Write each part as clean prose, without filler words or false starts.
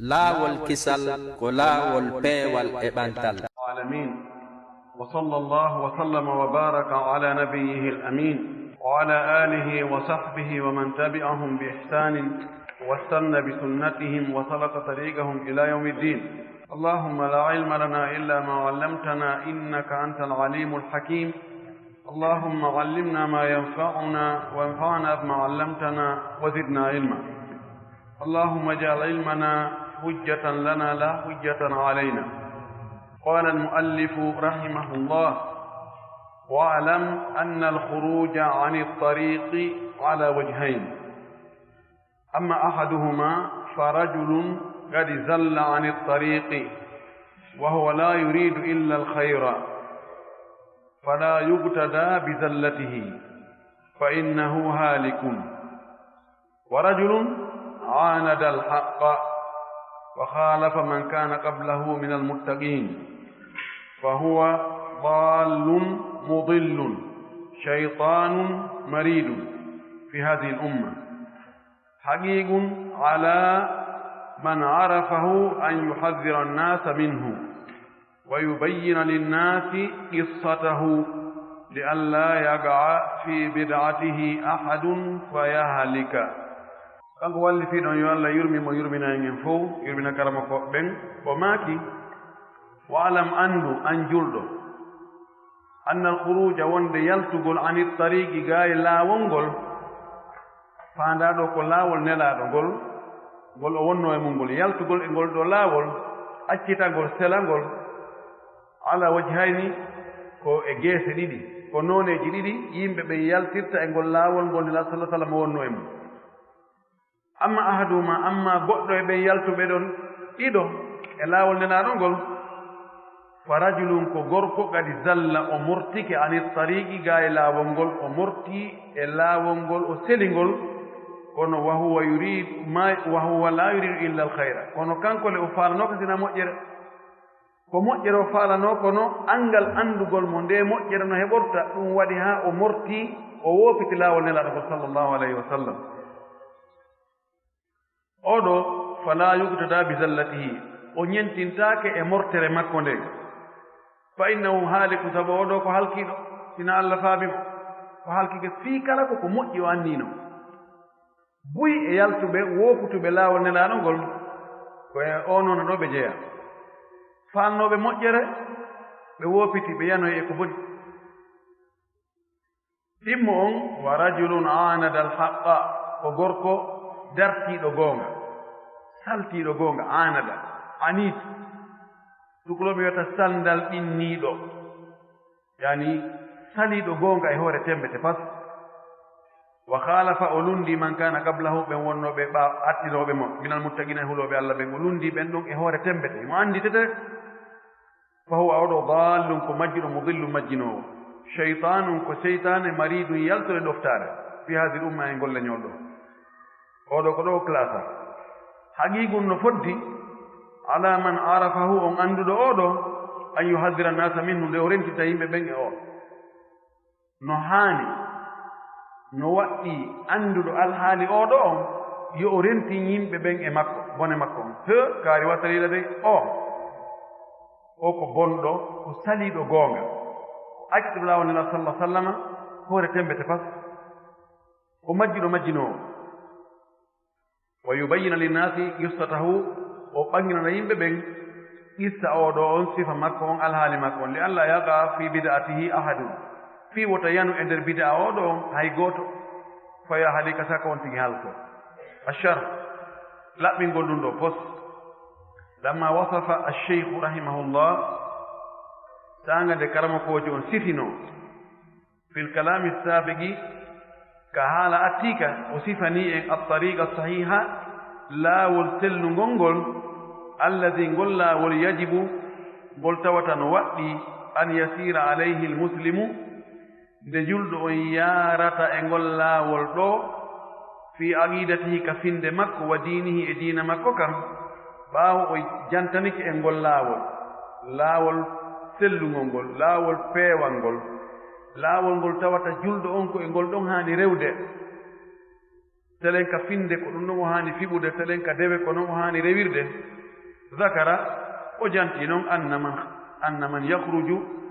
laawol kisal ko laawol peewal e ɓantal. العالمين وصلى الله وسلم وبارك على نبيه الأمين وعلى آله وصحبه ومن تبعهم بإحسان واستنى بسنتهم وسلك طريقهم إلى يوم الدين. اللهم لا علم لنا إلا ما علمتنا إنك أنت العليم الحكيم. اللهم علمنا ما ينفعنا وانفعنا بما علمتنا وزدنا علما. اللهم اجعل علمنا حجة لنا لا حجة علينا. قال المؤلف رحمه الله: واعلم أن الخروج عن الطريق على وجهين، أما أحدهما فرجل قد زل عن الطريق وهو لا يريد إلا الخير فلا يقتدى بزلته فإنه هالك، ورجل عاند الحق وخالف من كان قبله من المتقين فهو ضال مضل شيطان مريد في هذه الأمة، حقيق على من عرفه أن يحذر الناس منه ويبين للناس قصته لئلا يقع في بدعته أحد فيهلك. kanko walli fiiɗon yo Allah yurmimo yurmina en fof, yurmina karama ko ɓen o maaki. wa alam andu an julɗo anna al khuruja wonde yaltugol ani tariqi gaye laawol ngol faandaɗo ko laawol nelaɗo ngol ngol o wonno e mum ngol yaltugol e ngol ɗo laawol accitagol selangol ala wajhayni ko e geese ɗiɗi ko nooneji ɗiɗi yimɓe ɓe yaltirta e ngol laawol ngol nela sallah sallam wonno e mum. amma ahaduma amma goɗɗo e ɓe yaltuɓe ɗon ɗiɗo e laawol nenaɗo ngol fa rajulun ko gorko kadi zalla o mortike ani tariqi ga e laawol ngol o morti e laawol ngol o selingol kono wahuwa la yuridu illa al khayra, kono kanko le o faalano ko sina moƴƴere ko moƴƴere o faalano kono angal andugol mo nde moƴƴere no heɓorta ɗum waɗi ha o morti o woopiti laawol nelaɗo ko sallllahu alayhi wa sallam. oɗo fala yugtada bi zallatihi, o ñentintaake e mortere makko nde, fa innahu haaliku, sabu oɗo ko halkiiɗo sina Allah faamimo ko halkike fii kala ko moƴƴi o anniino. buy e yaltuɓe wooputuɓe laawol nelaaɗo ngol ko e o noon ɗo ɓe jeya faalnooɓe moƴƴere ɓe woopiti ɓe yanoy e ko boni. ɗimmo on wa rajulun aanada alhaqa, ko gorko dartiiɗo goonga, saltiiɗo goonga, aanada aniit, tukulooɓe wiyata sandal ɗinniiɗo, yani saliiɗo goonga e hoore tembete pas. wa khalafa, o lundi man kana qablahu, ɓen wonnooɓe attirooɓe mo minal muttaqina e hulooɓe Allah ɓen, o lundi ɓen ɗon e hoore tembete mo annditete. fa huwa oɗo dallum ko majjuɗo mudillu majjinoowo, cheytanum ko seytane maridum yaltore ɗoftaare fi hadi l umma e golleñol ɗo. oɗo ko ɗo classa haqiqum no foddi ala man arafahu, on annduɗo oɗo an yuhadira nasa minhu, nde o rentita yimɓe ɓen e o no haani, no waɗɗi annduɗo alhaali oɗo on yo o renti yimɓe ɓen e makko, bone makko on te kaari wattaliɗa de o ko bonɗo, ko saliiɗo goonga, ko acciɗo laawol nela sallah sallama hoore tembete pas, ko majjuɗo majjinoowo. wa yubayyina linnasi qissatahu, o ɓanginana yimɓe ɓen qissa oɗo on, sifa makko on, alhaali makko on, li allah yaqa fi bid'atihi ahadun, fii wota yanu e nder bid'a oɗo on hay gooto, fa ya halika saka on tigi halko. achar laɓɓingol ɗum ɗo pos lamma wasafa alcheikhu rahimahullah, tanga nde karamakoojo on sifino fil kalami sabiqi ka haala attika, o sifani en altariqa sahiha, laawol sellugol ngol, alladi ngol laawol yajibu ngol tawata no waɗɗi an yasira alayhi almuslimu, nde julɗo on yaarata e ngol laawol ɗo, fi aqidatihi ka finde makko, wa dinihi e diina makko kam, ɓaawo o jantanike e ngol laawol sellugol ngol, laawol peewal ngol, laawol ngol tawata julɗo on ko e ngol ɗon haani rewde. telen ka finde ko ɗum noon o haani fiɓude telen ka dewe ko noon o haani rewirde zakara o janti noon anna man yahruju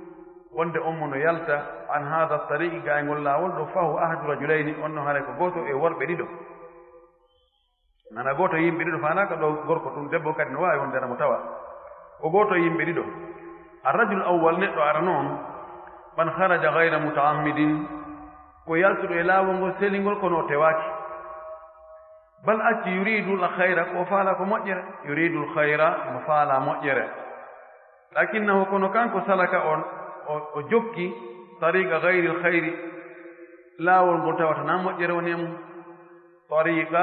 wonde on mo no yalta an hada tariqi gayngol laawol ɗo fahu ahadu rajulayni on no haare ko gooto e worɓe ɗiɗo nana gooto yimɓe ɗiɗo faanaka ɗo gorko ɗum debbo kadi no waawi wondera mo tawa ko gooto yimɓe ɗiɗo arrajul awwal neɗɗo ara noon man haraja gayra mutaammidin ko yaltuɗo e laawol ngol selingol kono o tewaaki bal acci yuridu l khayra ko faala ko moƴƴere yuridu l khayra mo faala moƴƴere lakinnahu kono kanko salaka on o jokki tariqa gayri l khayri laawol ngol tawata na moƴƴere woni e mum tariqa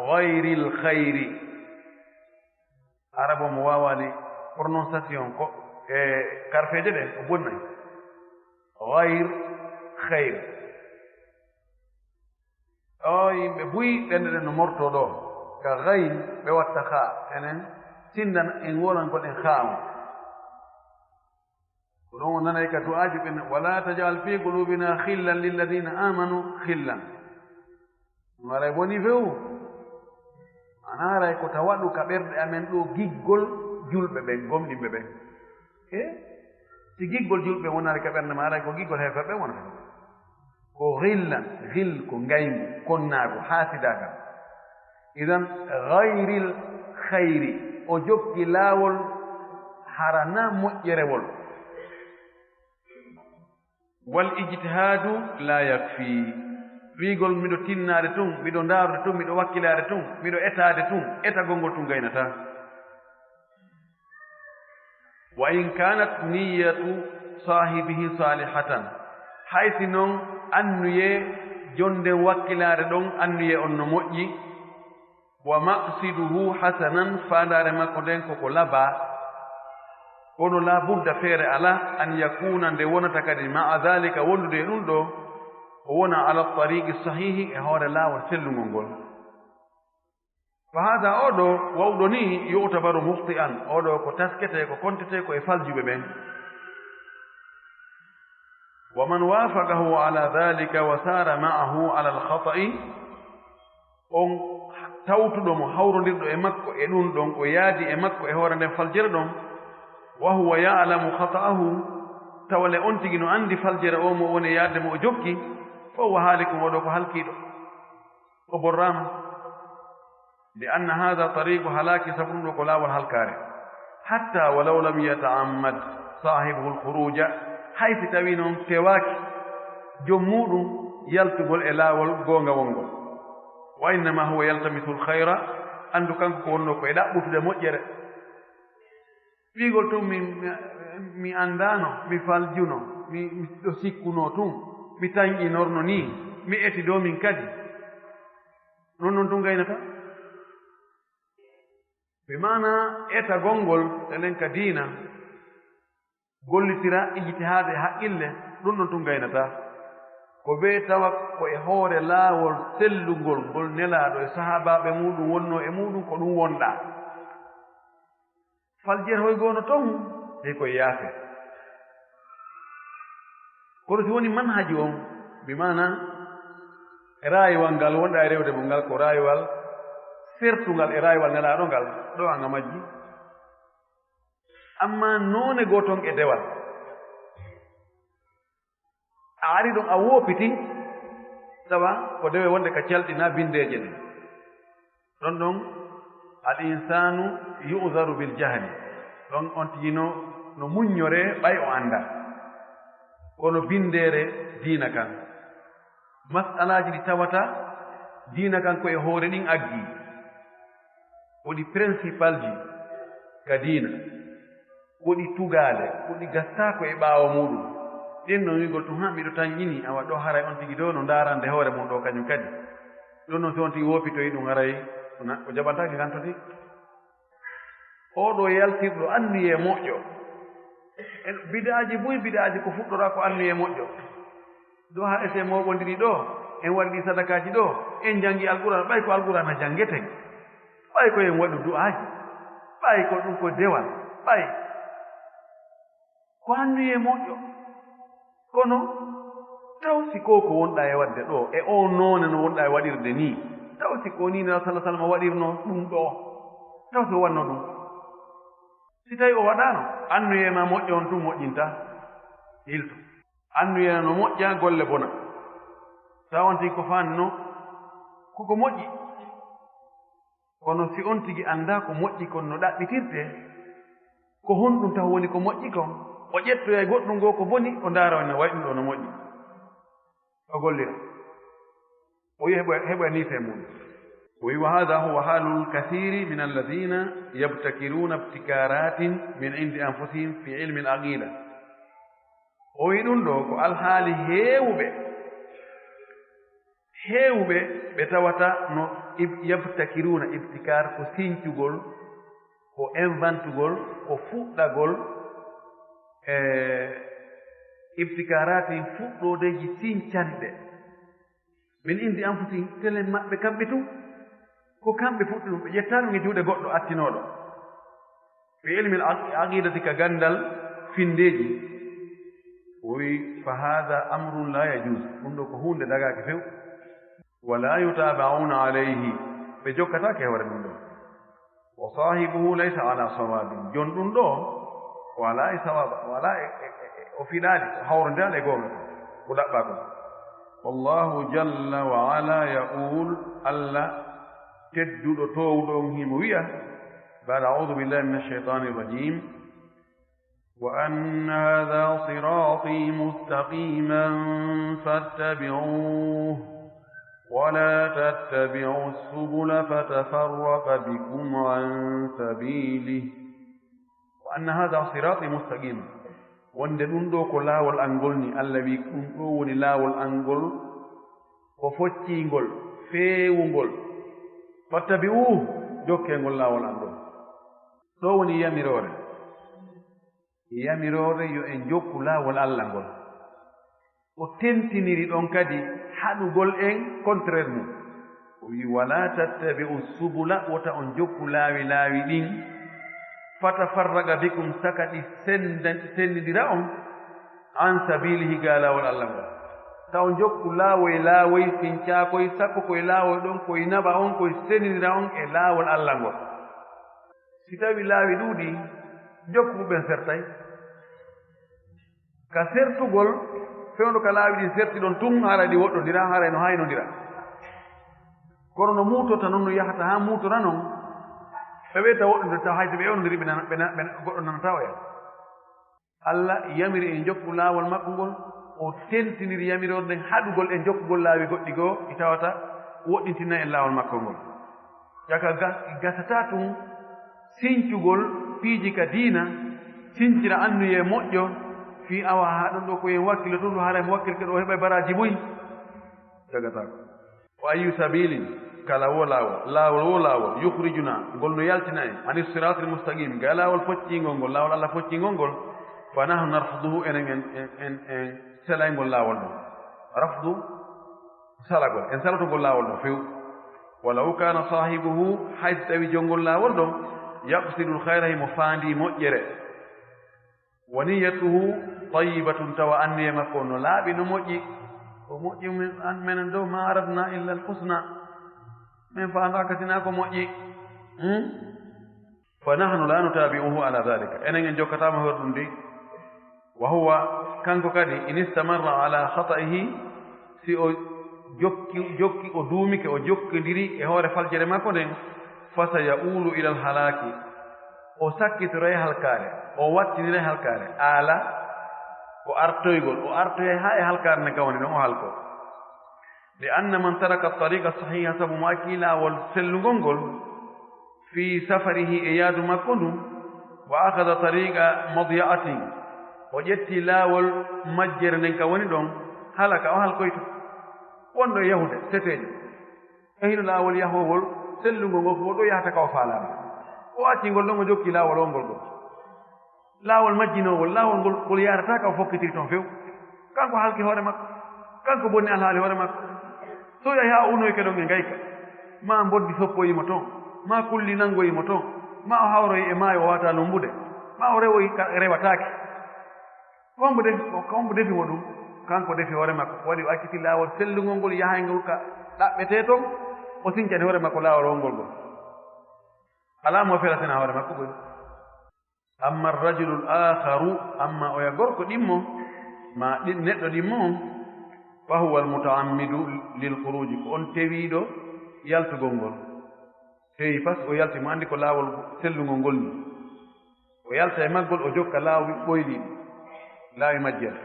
gayri l khayri arabo mo waawani prononciation ko e karfeje ɗen o bonnayi gayr khayr o yimɓe buyi ɓende ɗen no morto ɗo ka gayn ɓe watta haa enen sindan en wolangol en haamo ko ɗon o nanay ka du'aaji ɓen wala tajal fi qulubina khillan lilladina amanu khillan ɗum aray boni few ana aray ko ta waɗu ka ɓerɗe amen ɗo giggol julɓe ɓen gomɗinɓe ɓen e si giggol julɓe wonare ka ɓernde ma aray ko giggol heefer ɓen wonata ko gillan gil ko ngayngu konnaago haasidagal idan gayril khayri o jokki laawol harana moƴƴerewol wal ijtihadu la yakfi wiigol miɗo tinnaade tun miɗo ndaarude tun miɗo wakkilaade tun miɗo etaade tun etagol ngol tun gaynata wa in kanat niyatu sahibihi salihatan haysi noon annuye jonden wakkilaare ɗon annuye on no moƴƴi wa maqsiduhu hasanan faandaare makko nden koko labaa kono la budda feere ala an yakuna nde wonata kadi maa dhalika wondude e ɗum ɗo o wona ala tariqi sahihi e hoore laawol sellungol ngol fa hada oɗo wawɗo ni yu'tabaru muhti'an oɗo ko taskete ko kontete ko e faljuɓe ɓen wa man wafaqahu ala dhalika wa sara ma'ahu ala al-khata'i on tawtuɗo mo hawrondirɗo e makko e ɗum ɗon o yaadi e makko e hoore nden faljere ɗon wa huwa ya'lamu khata'ahu tawale on tigi no andi faljere o mo woni yaadde mo o jokki fa huwa haalikum oɗo ko halkiiɗo o borrama li anna hada tariqu halaki sabu ɗum ɗo ko laawol halkaare hatta walaw lam yata'ammad sahibuhu al-khuruja haysi tawi noon tewaaki jom muɗum yaltugol e laawol goonga wongol wa innama huwa yaltamisu l-khayra anndu kanko ko wonno ko e ɗaɓɓutude moƴƴere wiigol tun mi anndaano mi faljuno mi ɗo sikkuno tun mi tañƴinorno nii mi etido min kadi noon tun gaynata ɓe maana etagol ngol enen ka diina gollitira ijtihaade haqqille ɗum ɗon tun gaynata ko ɓe tawa ko e hoore laawol sellugol ngol nelaaɗo e sahaabaɓe muɗum wonno e muɗum ko ɗum wonɗaa faljere hoy goono ton e koye yaafe kono si woni manhaji on bi maana raayuwal ngal wonɗa e rewde mo ngal ko raayuwal sertungal e raayuwal nelaaɗo ngal ɗo anga majji amma noone gooton e dewal a ari ɗon a woopiti tawa ko dewe wonde ka calɗina bindeeje ɗe ɗon ɗon al insanu yu'zaru bil jahli ɗon on tigi no muññore ɓay o annda kono bindeere diina kan masalaaji ɗi tawata diina kan koye hoore ɗin aggi woɗi principal ji ka diina woɗi tugaale woɗi gastaako e ɓaawo muɗum ɗin noon wigol tun han miɗo tan ƴini awa ɗo haray on tigi ɗo no ndaarande hoore mum ɗo kañum kadi ɗon noon si on tigi woppitoyi ɗum haray o jaɓantaake kan to ti oɗo yaltirɗo anniye moƴƴo bidaaji buy bidaaji ko fuɗɗora ko anniye moƴƴo ɗo ha ese moɓondiri ɗo en waɗi ɗi sadakaji ɗo en jangi alquran ɓay ko alquran a jangeten ɓay ko en waɗu du'aji ɓay ko ɗum ko dewal ɓay ko anniye moƴƴo kono taw si ko wonɗa e wadde ɗo e o noone no wonɗa e waɗirde ni taw si ko ni na sallallahu alaihi wasallam waɗirno ɗum ɗo taw so wanno ɗum si tawi o waɗano annuyema moƴƴo on tum moƴƴinta hilto annuyena no moƴƴa golle bona tawanti ko fanno koko moƴƴi kono si on tigi annda ko moƴƴi kon no ɗaɓɓitirte ko honɗum taw woni ko moƴƴi kon o ƴettoya goɗɗum ngoo ko boni o ndaara no way ɗum ɗo no moƴƴi o gollira o yi heɓa niise mum وهذا هو حال الكثير من الذين يبتكرون ابتكارات من عند أنفسهم في علم العقيدة ويدون دوكو الحال هيوبة بتواتا نو يبتكرون ابتكار كو سينتوغول كو انفانتوغول كو فوتاغول ابتكارات فوتو دي سينتاندي من عند أنفسهم تلم مابbe kambe tu ko kamɓe fuɗɗi ɗum ɓe ƴettano e juuɗe goɗɗo attinoɗo ɓe ilmi aqidati ka gandal findeji o wi fa hada amrun la yajuz ɗum ɗo ko hunde dagaki few wala yutabauna alayhi ɓe jokkatake hewre ɗum ɗo wa sahibuhu laysa ala sawabin jon ɗum ɗo wala e sawaba wala o fiɗaɗi o hawrodali e gonga ko ɗaɓɓa kon wallahu jalla wa ala yaqul allah تدو توضون هموية بعد أعوذ بالله من الشيطان الرجيم وأن هذا صراطي مستقيما فاتبعوه ولا تتبعوا السبل فتفرق بكم عن سبيله وأن هذا صراطي مستقيما وندلندو كلاول أنقلني الذي كنتوني لاول أنقل وفتينقل فيونقل fattabi'uhu jokkengol laawol an ɗo ɗo woni yamirore yo en jokku laawol allah ngol o tentiniri ɗon kadi haɗugol en contraire mum o wi wala tattabi'u subula wota on jokku laawi ɗin fatafarraga bikum saka ɗi sendidira on an sabilihi ga laawol allah ngol taw jokku laawoy fincaakoy sappo koye laawoy ɗon koye naɓa on koye senidira on e laawol allah ngol si tawi laawi ɗuuɗi jokku ɓen sertay ka sertugol fewndo ka laawi ɗin serti ɗon tun hara ɗi woɗɗodira hara no haynodira kono no muutota noon no yahata haa muutora noon ɓe ɓeyta woɗɗode taw hayso ɓe ewndiri goɗɗo nanata o yan allah yamiri en jokku laawol makko ngol o tentiniri yamirorden haɗugol e jokkugol laawi goɗɗi goo i tawata woɗɗintinna en laawol makko ngol yaka gasata tun sincugol piiji ka diina sincira annuye moƴƴo fi awa haa ɗon ɗo ko yen wakkile ɗum ɗo haara mo wakkilke ɗo heɓa baraji boyi jagatako o ayu sabilin kala wo laawol yukhrijuna ngol no yaltina en ani siratul mustaqim ga laawol foccingol ngol laawol allah foccingol ngol fa nahnu narfuduhu enen en selaygol laawol ɗo rafdu salagol en salatogol laawol ɗo few walaw kana sahibuhu hayso tawi jongol laawol ɗo yaqsidul hayra himo faandi moƴƴere wa niyatuhu tayibatun tawa anniye makko no laaɓi no moƴƴi o moƴƴi menen dow ma aradna illa al husna min faandaka sina ko moƴƴi fa nahnu la nutabi'uhu ala dhalika enen en jokkatama horɗum de wa huwa kanko kadi in istamarra ala khata'ihi si o jokki o duumike o jokkidiri e hoore faljere makko nden fasa ya'ulu ila alhalaki o sakkitoro e halkaare o wattinira e halkaare aala ko artoygol o artoya haa e halkaare nde kawni ɗon o halko li anna man taraka tariqa sahiha sabu mo akki laawol sellugol ngol fi safarihi e yaadu makko ndum wa akada tariqa madiya'atin o ƴetti laawol majjere nden ka woni ɗon halaka o halkoyto wonɗo yahude seteejo e hino laawol yahowol sellugol ngol ko ɗo yahata ka o faalaama o accingol ɗon o jokki laawol olngol ɗo laawol majjinowol laawol ngol yarata ka o fokkitiri toon few kanko halki hoore makko kanko bonni alhaali hoore makko so yahi haa unoyke ɗon e ngayka ma mboddi soppoyimo toon ma kulli nangoyimo toon ma o hawroyi e maayo o wata lumbude ma o rewoyi rewataake kombo defimo ɗum kanko defi hoore makko ko waɗi o acciti laawol sellugol ngol yahayngol ka ɗaɓɓetee toon o sincani hoore makko laawol wongol ngol alaa mo felatena hoore makko ɓoy amma arrajulu l akharu amma oya gorko ɗimmo ma neɗɗo ɗimmo on fa huwa almutaammidu lil khuruji ko on tewiiɗo yaltugol ngol tewi pas o yalti mo anndi ko laawol sellugol ngol ni o yalta e maggol o jokka laawi ɓoyliiɗi laawi majjere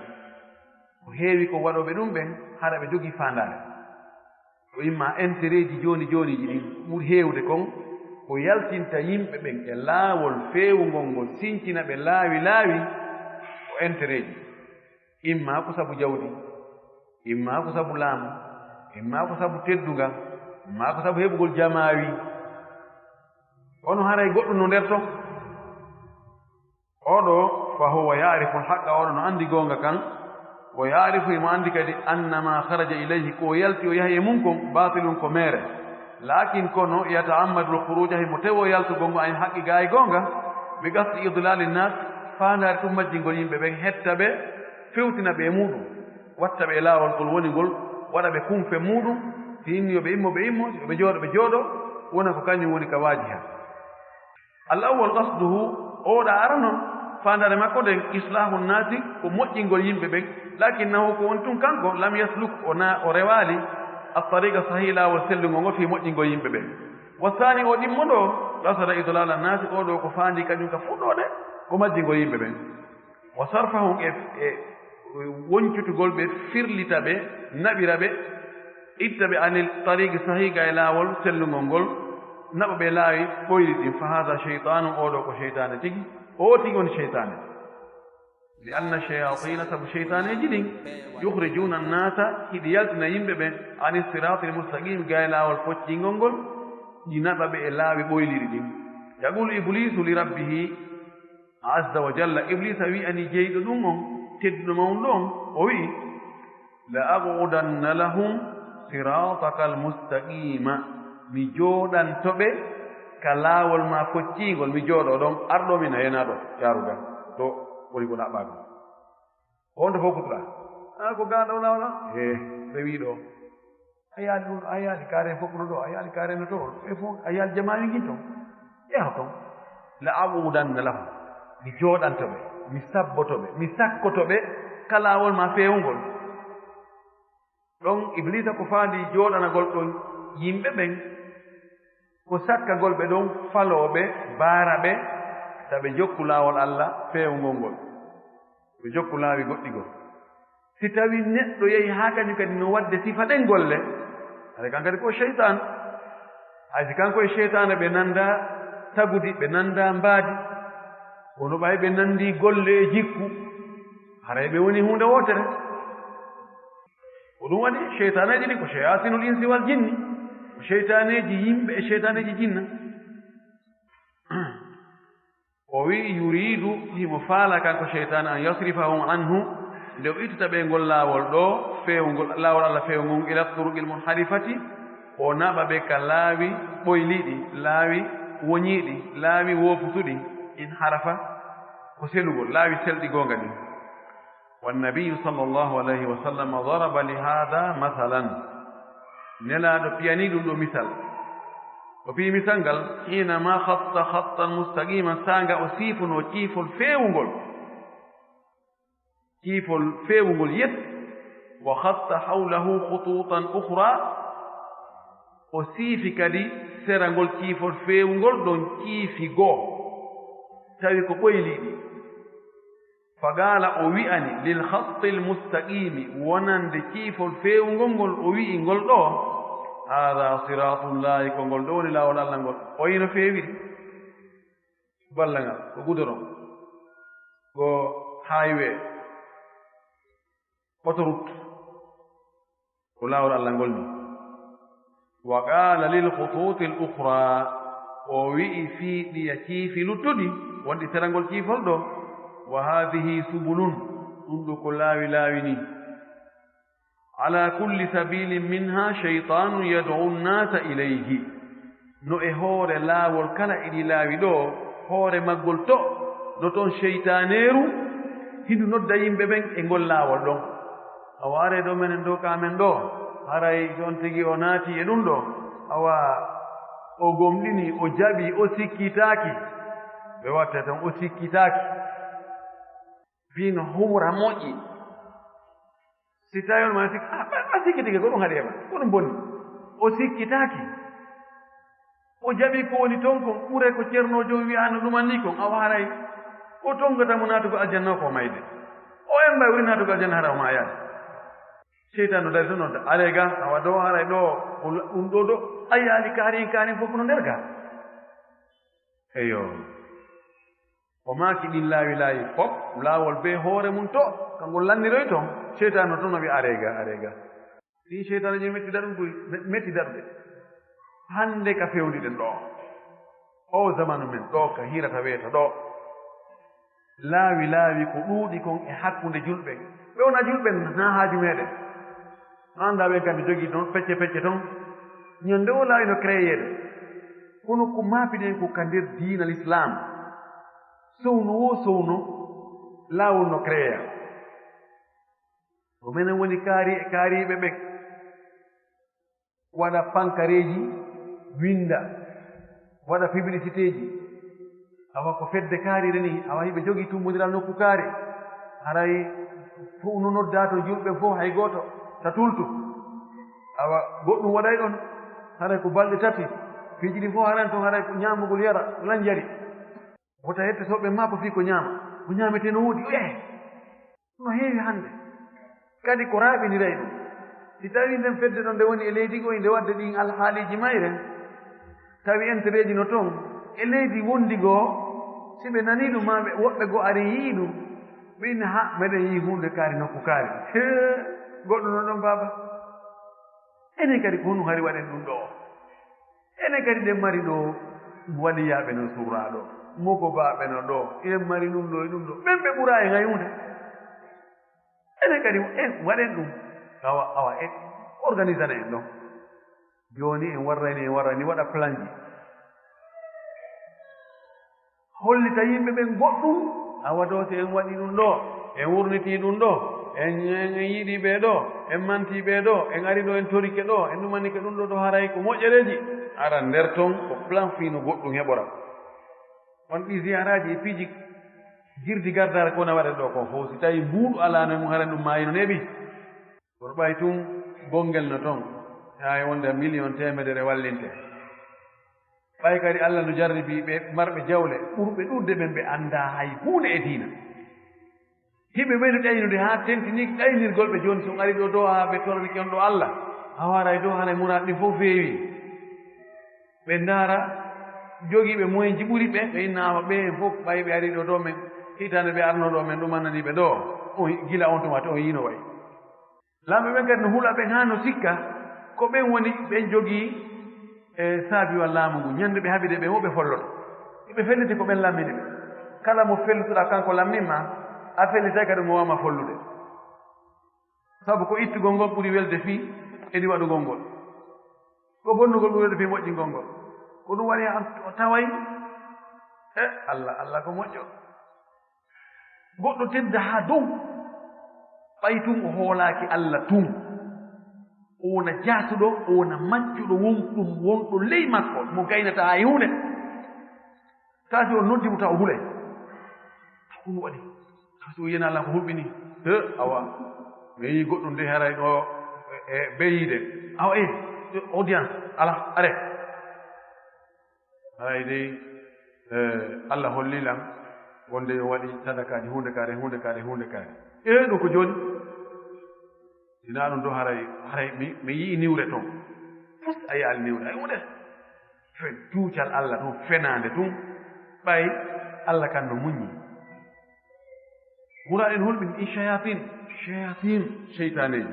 ko heewi ko waɗoɓe ɗum ɓen hara ɓe jogii faandaare o imma intérêt ji jooni jooniji ɗin ɓuri heewde kon ko yaltinta yimɓe ɓen e laawol feewugol ngol sincina ɓe laawi laawi ko intérêt ji imma ko sabu jawdi imma ko sabu laamu imma ko sabu teddungal imma ko sabu heɓugol jamaawi ono haray goɗɗo no nder ton oɗo fa huwa yaarifu lhaqqa oɗo no anndi goonga kan o yaarifu imo anndi kadi annama haraja ilayhi ko yalti o yahi e mum kon batilum ko meere lakin kono yata'ammadu lkhuruja himo tewo yaltugol ngo ayn haqqi gaa e goonga ɓe gasti idlali nnas faandaare ɗum majjingol yimɓe ɓen hetta ɓe fewtina ɓe e muɗum watta ɓe e laawol ngol woni ngol waɗa ɓe kumfe muɗum si inni yo ɓe immo ɓe immo yoɓe jooɗo ɓe jooɗo wona ko kañum woni ka waaji ha al awwal qasduhu oɗa ara noon faandaare makko nden islahu nnasi ko moƴƴingol yimɓe ɓen lakinnahu ko woni tun kanko lam yasluk o rewaali altariqa sahi laawol sellugol ngol fi moƴƴingol yimɓe ɓen wa sani o ɗimmo ɗo qasada idlala nnasi oɗo ko faandi kañum ka fuɗɗode ko majjingol yimɓe ɓen wa sarfahum e woncutugol ɓe firlita ɓe naɓira ɓe itta ɓe anil tariqi sahiga e laawol sellugol ngol naɓa ɓe laawi ɓoyri ɗin fa hada cheytanu oɗo ko cheytane tigi o tigi woni cheytane li anna cheyatina sabu cheytaneji ɗin yukhrijuna nnasa hiɗi yaltina yimɓe ɓe ani sirati lmustaqim ga e laawol foccingol ngol ɗi naɓa ɓe e laawi ɓoyliɗi ɗin yaqulu iblisu li rabbihi azza wa jalla iblisa wi ani jeyɗo ɗum on tedduɗo mawɗo on o wi'i la aqudanna lahum sirataka almustaqima mi jooɗantoɓe ka laawol ma foccingol mi jooɗo ɗon arɗo min a yenaɗo yarugal to woni ko ɗaɓɓago honto fof kutuɗa a ko gaɗo lawla ɓe wiɗo a yaali ɗum a yaali karen foppuno ɗo a yaali kareno to e fof a yaali jamami gin ton yaha ton la aqudanna lahum mi jooɗantoɓe mi sabbotoɓe mi sakkotoɓe ka laawol ma feewugol ɗon iblisa ko faandi jooɗanagol ɗon yimɓe ɓen ko sakkagol ɓe ɗon falooɓe baara ɓe so ɓe jokku laawol allah feewugol ngol ɓe jokku laawi goɗɗigol si tawi neɗɗo yehi haa kañum kadi no waɗde sifa ɗen golle ade kan kadi ko cheytan hay si kanko e cheytane ɓe nannda tagudi ɓe nannda mbaadi wono ɓay ɓe nanndi golle e jikku haray ɓe woni huunde wootere ko ɗum waɗi cheytaneji ɗi ko cheyatinul insi wal jinni ko cheytaneji yimɓe e cheytaneji jinna o wi yuridu himo faala kanko cheytane an yasrifahum anhu nde o ittata ɓe ngol laawol ɗo feewngol laawol allah feewngol ila turuqil munharifati o naɓa ɓe ka laawi ɓoyliɗi laawi woñiiɗi laawi woofutuɗi in harafa ko selugol laawi selɗi goonga ɗin wannabiyu sallllahu alayhi wa sallam daraba li hada mathalan nelaaɗo piyani ɗum ɗo misal o pii misal ngal hinama hatta hattan mustaqiman saanga o siifuno ciifol feewugol yet wa hatta hawlahu khututan ukhra o siifi kadi serangol ciifol feewugol ɗon ciifi goo tawi ko ɓoyliɗi fagala o wi'ani lil hatti lmustaqimi wonande ciifol feewugol ngol o wi'i ngol ɗo hada siratullahi ko ngol ɗo woni laawol allah ngol o yino feewiri ballangal ko gudoron ko highway autoroute ko laawol allah ngol ni wa qala lil khututi l ukhra o wi'i fiiɗiya ciifi luttuɗi wonɗi serangol ciifol ɗo wa hadihi subulun ɗum ɗo ko laawi laawi ni ala kulli sabilin minha cheytanu yad'u nnasa ilayhi no e hoore laawol kala iɗi laawi ɗo hoore maggol to no toon cheytaneeru hindu nodda yimɓe ɓen e ngol laawol ɗon a waare ɗo menen ɗo kamen ɗo haray toon tigi o naati e ɗum ɗo awa o gomɗini o jaɓi o sikkitaaki ɓe watta tan o sikkitaaki fino humra moƴƴi si tawi on ma a sikkitike ko ɗum haɗi heɓa ko ɗum bonni o sikkitaaki o jaɓi ko woni toon kon ɓuray ko ceernojo wiyano ɗuman ni kon a waray o tongotamo naatugo aljanna ko mayde o en mbay wuri naatugo aljanna hara o ma yaade seytan no dari to nodda ale ga awa ɗo haray ɗo ɗum ɗo ɗo a yaali kaari fof no nder ga eyo o maaki ɗin laawi fof laawol be hoore mum to kanko lanniroy toon seytan no toon no wi arega ɗin seytaneji mettida ɗum koy mettida ɗum hande ka fewniɗen ɗo o zamanu men ɗo ka hirata weeta ɗo laawi ko ɗuuɗi kon e hakkunde julɓe ɓe wona julɓe na haaju meɗen anda ɓen kamɓe jogii toon pecce toon ñande o laawi no créyeede kono ko maapiɗen ko ka nder diina l'islam sowno laawol no créya ko menen woni kaariɓe ɓen waɗa pankareji winda waɗa publicité ji awa ko fedde kaarire ni awa hiɓe jogii tummodiral nokku kaari haray fof no nodda to julɓe fof hay gooto ta tultu awa goɗɗum waɗay ɗon haray ko balɗe tati piiji ɗi fof haran toon haray ko ñaamugol yara lan jari wota hettotoɓe ma ko fii ko ñaamete no woodi no heewi hannde kadi ko raaɓiniray ɗum si tawi nden fedde ɗon nde woni e leydi goy nde wadde ɗin alhaaliji mayren tawi entereji no toon e leydi wondi goo si ɓe nanii ɗum ma woɓɓe goo ari yii ɗum ɓinne ha meɗen yii hunde kaari nokku kaari goɗɗo no ɗon baaba enen kadi ko honum hari waɗen ɗum ɗo enen kadi ɗen mari ɗo waliyaaɓe no surraa ɗo mogobaaɓe no ɗo en mari ɗum ɗo e ɗum ɗo ɓen ɓe ɓuraa e ngayunde enen kadi waɗen ɗum awa en organisana en ɗon jooni en warrani waɗa plan ji hollita yimɓe ɓen goɗɗum awa ɗo so en waɗi ɗum ɗo en wurnitii ɗum ɗo en yiɗii ɓee ɗo en mantii ɓee ɗo en ari ɗo en torike ɗo en ɗumanike ɗum ɗo haray ko moƴƴereeji ara nder toon ko plan fiino goɗɗum heɓora on ɗi ziyaraji e piiji girdi gardare ko wona waɗen ɗo ko fof si tawi mbuuɗu alaano mum haren ɗum maayino neɓi kono ɓay tun gonngel no toon hay wonde million temedere wallinte ɓay kadi allah no jarribii ɓe marɓe jawle ɓurɓe ɗurde ɓen ɓe anndaa hay huunde e diina hiɓe ɓeyno ɗaynude haa tentini ɗaynirgol ɓe jooni son ari ɗo dow haa ɓe torrike on ɗo allah a waray dow hana muraaɗ ɗi fof feewi ɓe ndaara jogiiɓe moyen ji ɓuri ɓe ɓe innaama ɓe fof ɓay ɓe ari ɗo ɗo men hitaande ɓe arno ɗo men ɗumannanii ɓe ɗo on gila on tumate on yiino way lamɓe ɓen kadi no hula ɓen haa no sikka ko ɓen woni ɓen jogii e saabiwa laamu ngu ñannde ɓe haɓide ɓe woɓe folloto ɓe felliti ko ɓen lammini ɓe kala mo fellutoɗaa kanko lamminma a fellitay kadi mo wama follude sabu ko ittugol ngol ɓuri welde fii edi waɗugol ngol ko bonnugol ɓuri welde fii moƴƴingol ngol ko ɗum waɗi o taway allah ko moƴƴo goɗɗo tedda haa dow ɓay tun o hoolaaki allah tun o wona jaatuɗo o wona maccuɗo wonɗo ley makko mo gaynata hay hunde taa si o noddimo taw o hulay ko ɗum waɗi so o yiyana allah ko hulɓini awa mi yii goɗɗum nde haray ɗo e beyiide awa audience ala are haray dey allah hollilam wonde yo waɗi sadakaji hunde kaari ɗum ko jooni sinaa ɗum ɗo haray mi yii niwre toon fos a yaali niwre ay hunde duucal allah tun fenaande tun ɓay allah kan no muñi wura en hulɓini ɗi shayatin cheytaneji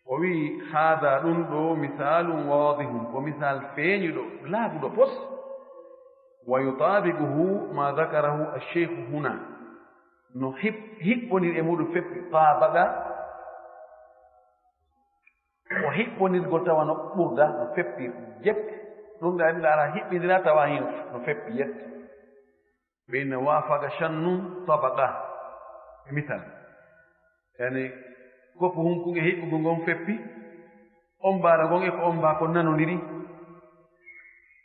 o wii haada ɗum ɗo misalum wadihum ko misal feeñuɗo laaɓuɗo pos wa yutabiquhu ma dakarahu alcheikhu huna no hiɓɓonir e muɗum feppi tabaga o hiɓɓonirgol tawa no ɓurda no feppi jette ɗum ɗe anndi ara hiɓɓindira tawa hino no feppi yette ɓeyne waafaga channum tabaga misal yani koppu hunkuge hiɓɓugo ngon feppi on mbaala gon e ko on mbaa ko nanondiri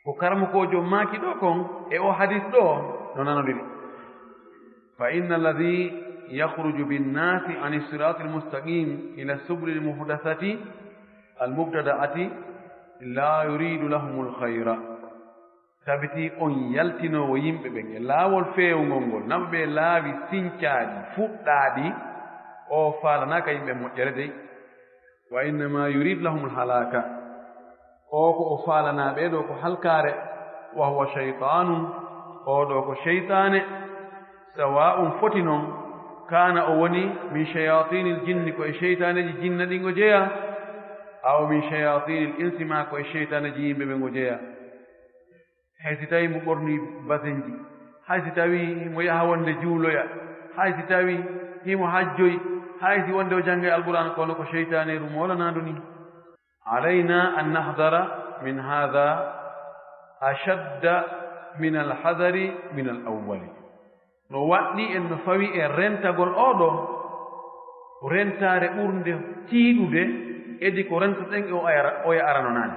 ko karmukoojo maaki ɗo kon e o hadis ɗo no nanondiri fa inna alladi yakhruju binnasi an sirati almustaqim ila subuli almuhdasati almubtada'ati la yuridu lahum alkhayra tabiti on yaltinowo yimɓe ɓen e laawol feewngol ngol namɓe laawi sincaaɗi fuɗɗaaɗi o faalanaka yimɓe moƴƴere dey wa innama yuridu lahum alhalaka o ko o faalanaaɓe ɗo ko halkaare wa huwa cheytanum oɗo ko cheytane sawa'un foti noon kana o woni min chayatini l jinni ko e cheytaneji jinna ɗi ngo jeeya aw min chayatini l insi ma ko e cheytaneji yimɓe ɓe ngo jeeya hay si tawi mo ɓorni basenji hay si tawi mo yaha wonde juuloya hay si tawi himo hajjoyi hay si wonde o jangge alquran kono ko cheytane ɗum wolanadu ni alayna an nahdara min hada ashadda min alhadari min alawwali no waɗɗi en no fawi en rentagol oɗo rentare ɓurde tiiɗude edi ko rentaɗen e oya arano nane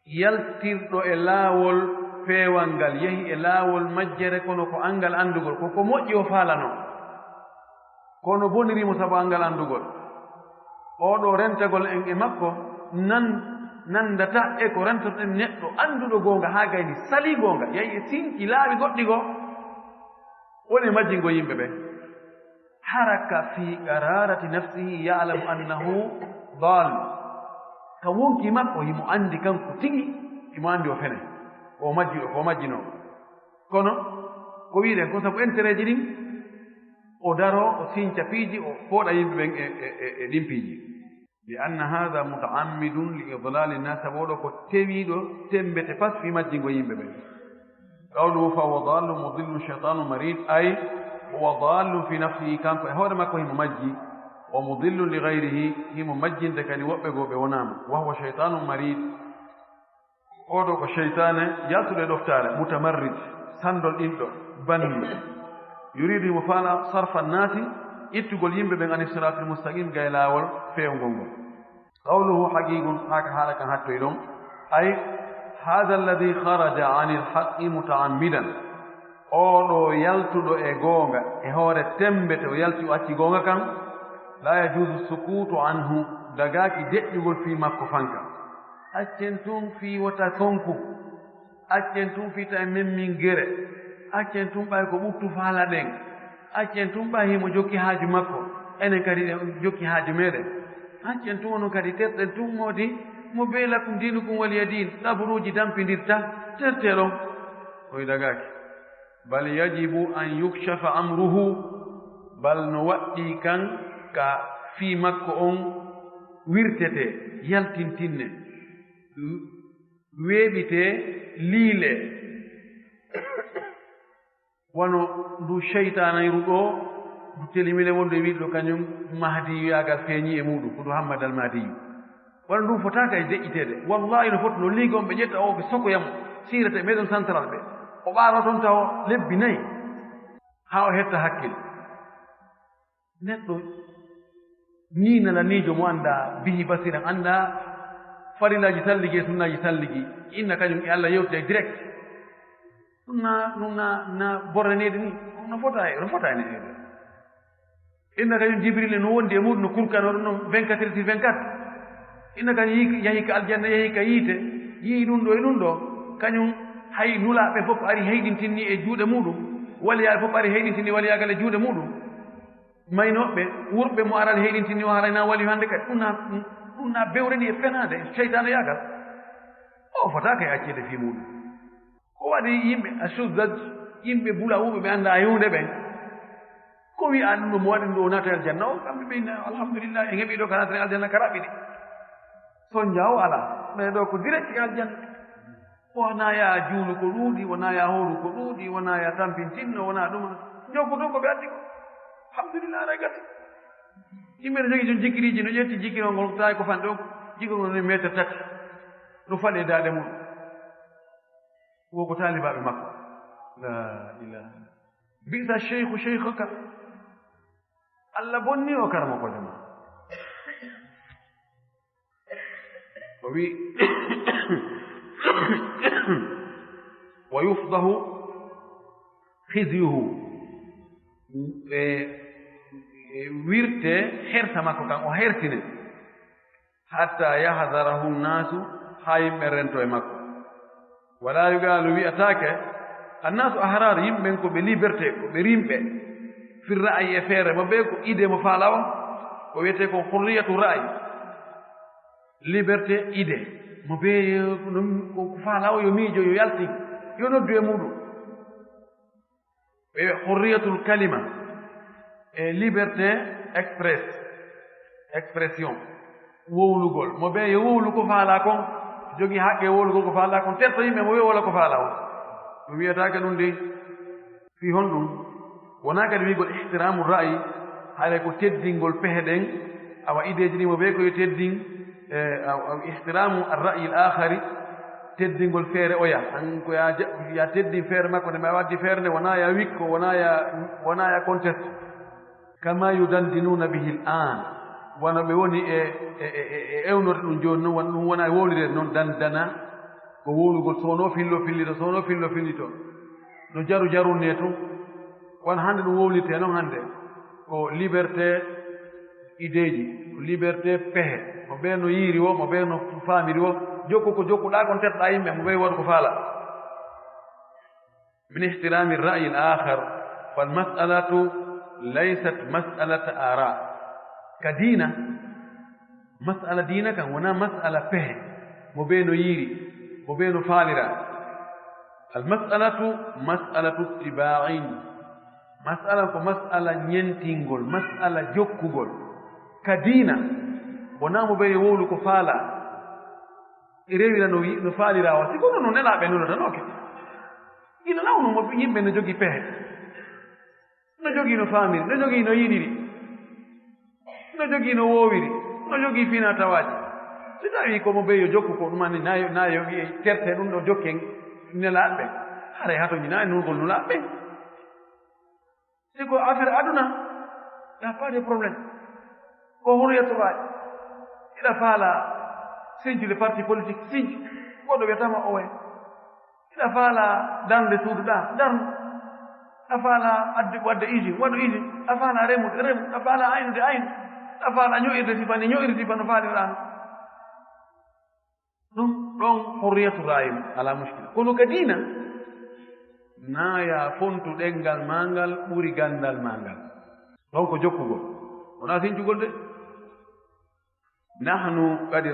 yaltirɗo e laawol peewal ngal yehi e laawol majjere kono ko angal andugol koko moƴƴi o faalano kono bonirimo sabu angal andugol oɗo rentagol en e makko nandata e ko rentatoɗen neɗɗo annduɗo goonga haa gayni sali goonga yehi e sinki laaɓi goɗɗi goo woni majjingo yimɓe ɓe haraka fi qararati nafsihi ya'lamu annahu dal ka wonki makko himo anndi kanko tigi himo anndi o fene o majjiɗo ko majjinoo kono ko wiiɗen ko sabu intérêt ɗin o daro o sinca piiji o fooɗa yimɓe ɓen e ɗin piiji li anna hada mutaammidun li idlali nnas sabu oɗo ko tewiiɗo tembete pas fi majjingo yimɓe ɓen qawluhu fa huwa dallu mudillu cheytanu marid ay huwa dallu fi nafsihi kanko e hoore makko himo majji o mudillu li gayrihi himo majjinde kadi woɓɓe goo ɓe wonama wa huwa cheytanu marid oɗo ko cheytane yaltuɗo e ɗoftaare mutamarrid sandol ɗinɗo banni yuridu himo faala sarfa nnasi ittugol yimɓe ɓen ani siratul mustaqim gay laawol feewngol ngol qawluhu haqiqun haka haala kan hattoy ɗon ay hada alladi haraja ani lhaqi mutaammidan oɗo yaltuɗo e goonga e hoore tembete o yalti o acci goonga kan la yajuusu sukutu anhu dagaaki deƴƴugol fii makko fanka accen tun fii wota sonku accen tun fii ta memmin gere accen tun ɓay ko ɓuttu faala ɗen accen tun ɓay himo jokki haaju makko enen kadi ɗen jokki haaju meɗen accen tun wono kadi terɗen tun moodi mo beelakum diinukum waliya din ɗaburuuji dampindirta terteɗon oy dagaaki bal yajibu an yukshafa amruhu bal no waɗɗi kan ka fii makko on wirtete yaltintinne weeɓite liile wono ndu cheytanayru ɗo ndu telimile wonde wiiɗo kañum mahdiyu yaagal feeñi e muɗum ko ndu hammadal mahdiyu walla ndum fotaka e deƴƴiteede wallahi no foti no liigon ɓe ƴetta o ɓe sokoyamo siirete meɗen central ɓe o ɓaaro toon taw lebbi nayi haa o hetta hakkille neɗɗo niinala niijo mo annda bihi basiran annda farilaji talligi e sunnaji talligi inna kañum e allah yewtide direct ɗum na borraneede ni no fota e neɗɗo inna kañum jibril no wondi e muɗum no kurkanoɗo noon 24 sur 24 inna kañum yahi ka aljanna yahi ka yiite yii ɗum ɗo e ɗum ɗo kañum hay nulaaɓe fof ari heyɗintinni e juuɗe muɗum waliyaaɓe fof ari heyɗintinni waliyaagal e juuɗe muɗum maynoɓe wurɓe mo arani heyɗintinni o harayna wali hannde kadi ɗum na bewreni e fenaade cheytane yaagal o fotaka e accede fii muɗum ko waɗi yimɓe a suddad yimɓe bula wuɓe ɓe annda yewde ɓen ko wi'a ɗum ɗo mo waɗi ɗo nata aljanna o kamɓe ɓe alhamdulillah en heɓi ɗo ka natare aljanna ka raɓɓiɗi son jaw ala ɓe ɗo ko direct aljanna wona ya juulu ko ɗuuɗi wona ya hooru ko ɗuuɗi wona ya tampintinno wona ɗuma jokko ɗum ko ɓe addi ko alhamdulillah aɗa gati yimɓe no jogi toon jikkiriji no ƴetti jikkirol ngol tawi ko fanɗe o jikkirol ni métre tati no faɗi e daaɗe mum woko taalibaɓe makko la ilaha bisa cheikhu cheikhaka Allah bonni o karama ko jama o wi wa yufdahu khizyuhu wirte herta makko kan o hertine hatta yahdarahu nnasu haa yimɓe rento e makko wala yugalu wi'ataake annasu ahrar yimɓen ko ɓe liberté ko ɓe rimɓe fi ra'yi e feere mo ɓe ko idée mo faalawa ko wiyete ko hurriyatu ra'yi liberté idée mo ɓe ko faalawa yo miijo yo yalti yo noddu e muɗum ɓe hurriyatul kalima e liberté expression wowlugol mo ɓe yo wowlu ko faala kon jogii haqqe wowlugol ko faala kon terto yimɓe mo wi wola ko faala o ɗum wiyataake ɗum de fi hon ɗum wonaa kadi wigol ihtiramu ra'yi haɗa ko teddingol pehe ɗen awa ideeji ɗi mo ɓe koye teddin ihtiramu arra'yi l akhari teddingol feere oya an ko ya teddin feere makko nde ma waddi feere nde wonaa ya wikko wonaa ya conteste kama yudandinuna bihi l an wona ɓe woni e ewnode ɗum jooni noon ɗum wona wowlide noon dandana ko wowlugol sono fillo fillito sono fillo fillito no jaru jarunne tun wona hannde ɗum wowlirte noon hannde ko liberté idéji ko liberté pehe mo ɓe no yiiri o mo ɓe no faamiri o jokku ko jokkuɗaa kon tetɗaa yimɓe mo ɓe waɗa ko faala min ihtirami ra'yi l akhar falmas'alatu laysat mas'alata ara ka diina mas'ala diina kan wona mas'ala pehe mo ɓe no yiiri mo ɓe no faalira almas'alatu mas'alatu ittiba'in mas'ala ko mas'ala ñentingol mas'ala jokkugol ka diina wona mo ɓe yo wowlu ko faala rewira no faalira wa siko no nelaaɓe nono tanoke ina nawno mo yimɓe no jogii pehe no jogii no faamiri no jogii no yiɗiri no jogii no woowiri no jogii fina tawaaji si tawi komo ɓe yo jokku ko ɗumani na yo terte ɗum ɗo jokken nelaaɓe haray hatoñi na e nurgol nulaaɓe si ko affaire aduna ya pas de problème ko hurriyatulaaji iɗa faala siñjude parti politique siñju goɗɗo wiyatama owe iɗa faala darde suuduɗa darnu a faala wadde usine waɗu usine a faala remude remu a faala aynude aynu a faala ño'irde sifani ño'irde sifa no faalirɗano ɗum ɗon hurriyatu ra'yi ala muskila kono ka diina naaya fontu ɗengal ma ngal ɓuri gandal ma ngal ɗon ko jokkugol wona siñcugol de nahnu kadi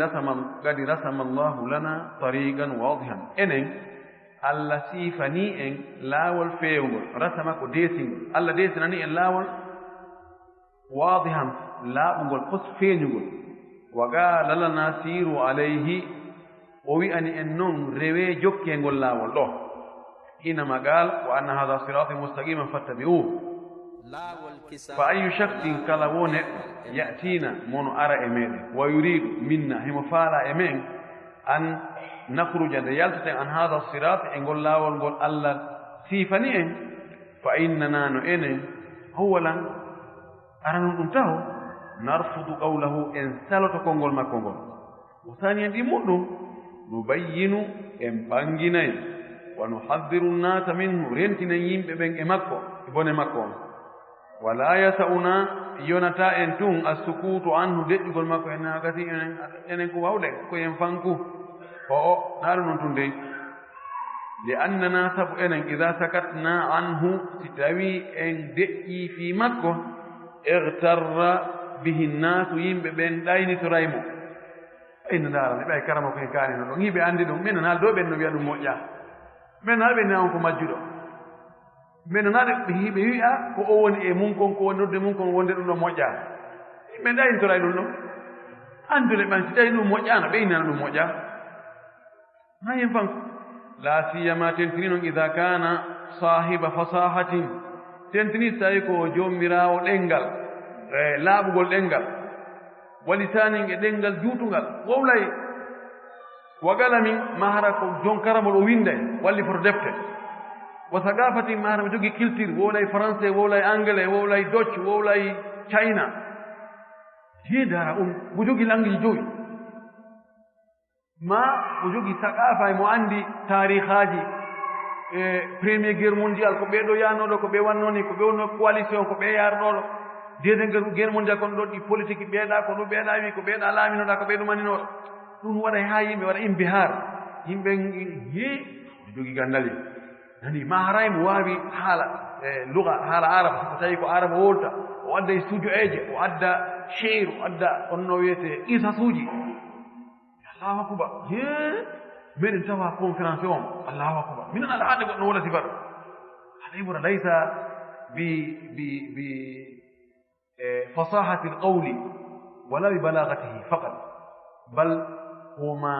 rasama allahu lana tariqan wadihan enen allah siifani en laawol feewngol rasama ko deesingol allah deesinani en laawol wadihan laaɓugol fos feeñugol wa qaala lana siiru alayhi o wi'ani en noon rewe jokkengol laawol ɗo hinama qaal wa anna hada sirati mustaqiman fattabi'uhu fa ayu shaksin kala wo neɗɗo ya'tina mono ara e meɗen wa yuridu minna himo faala e men an nakhruja nde yaltaten an hada sirati e ngol laawol ngol allah siifani en fa innana no enen howalan aranon ɗum taw narfudu qawlahu en saloto konngol makko ngol o sani en ɗimmuɗum nubayyinu en ɓanginayi wa nuhaddiru nnasa minhu rentinen yimɓe ɓen e makko e bone makko on wala yasa'una yonata en tun assukutu anhu deƴƴugol makko en nagati enen ko wawɗen koyen fanku o naɗum noon tun dey li annana sabu enen ida sakatna anhu si tawi en deƴƴi fi makko igtarra bihi nnasu yimɓe ɓen ɗaynitoraymo ɓayno ndaarani ɓay karama koye kaanino ɗon yimɓe anndi ɗum min naal ɗo ɓen no wiya ɗum moƴƴa min naal ɓen ne on ko majjuɗo min naal ɓe wi'a ko o woni e mum kon ko woni nodde mum kon wonde ɗum ɗo moƴƴa yimɓe ɗaynitora ɗum ɗon anndude ɓan si tawi ɗum moƴƴano ɓeynana ɗum moƴƴa ha yen fanko la siyama tentini noon ida kana sahiba fasahatin tentini so tawi ko jomirawo ɗengal e laaɓugol ɗengal walisanin e ɗengal juutungal wowlay wagalamin mahara ko jon karamol o winday walli foto defte wa sagafatin mahara mo jogii culture wowlay français wowlay anglais wowlay dutch wowlay china jeedara mo jogii langue ji joyi ma o jogi saqafa mo andi tarihaji premier guerre mondial ko ɓeeɗo yanoɗo ko ɓe wannoni ko ɓe wonno coalition ko ɓe yarnoɗo deuxiéme guerre mondial kono ɗo ɗi politique ɓeeɗa ko ɗum ɓeeɗa wi ko ɓeeɗa laaminoɗa ko ɓeeɗo maninoɗo ɗum waɗa ha yimɓe waɗa imbihar yimɓe he jogi gandali nani ma haray mo waawi haala luga haala araba so tawi ko araba wolta o adda e studio eje o adda cheir o adda on no wiyete isasuji allahu akbar he meɗen tawa conférence on allahu akbar minen aɗa haɗde goɗɗo wona sifaɗo aɗa yimora laysa bi fasahati alqawli wala bi balagatihi faqat bal huma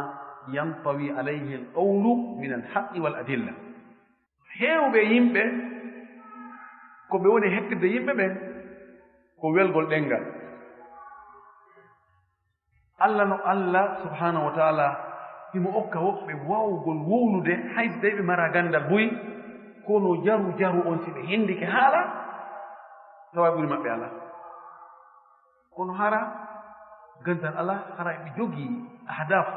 yantawi alayhi alqawlu min alhaqi wal adilla heewɓe yimɓe ko ɓe woni heɓtirde yimɓe ɓen ko welgol ɗengal allah no allah subhanahu wa taala himo okka woɓɓe wawgol wowlude hayso tawi ɓe mara gandal boyi kono jaru on si ɓe hendike haala tawa ɓuri maɓɓe ala kono hara gandal ala hara ɓe jogii ahdaf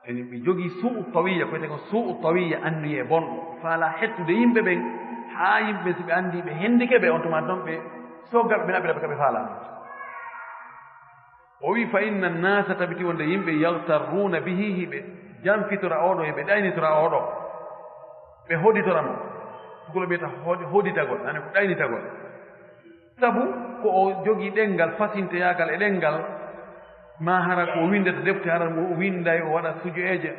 eni ɓe jogii suu tawiya koyete ko suu tawiya anniye bonɗo faala hettude yimɓe ɓen haa yimɓe ɓen so ɓe anndi ɓe hendike ɓe on tuma ɗon ɓe soggaɓe ɓe naɓiraɓe kaɓe faalano o wi fa inna annasa tabiti wonde yimɓe yahtarruna bihi hiɓe jamfitora oɗo heɓe ɗaynitora oɗo ɓe hoditoramo sukolo ɓiyata hoditagol nane ko ɗaynitagol sabu ko o jogii ɗenngal fasinteyagal e ɗenngal ma hara ko windata defte hara mo winday o waɗa sujoeje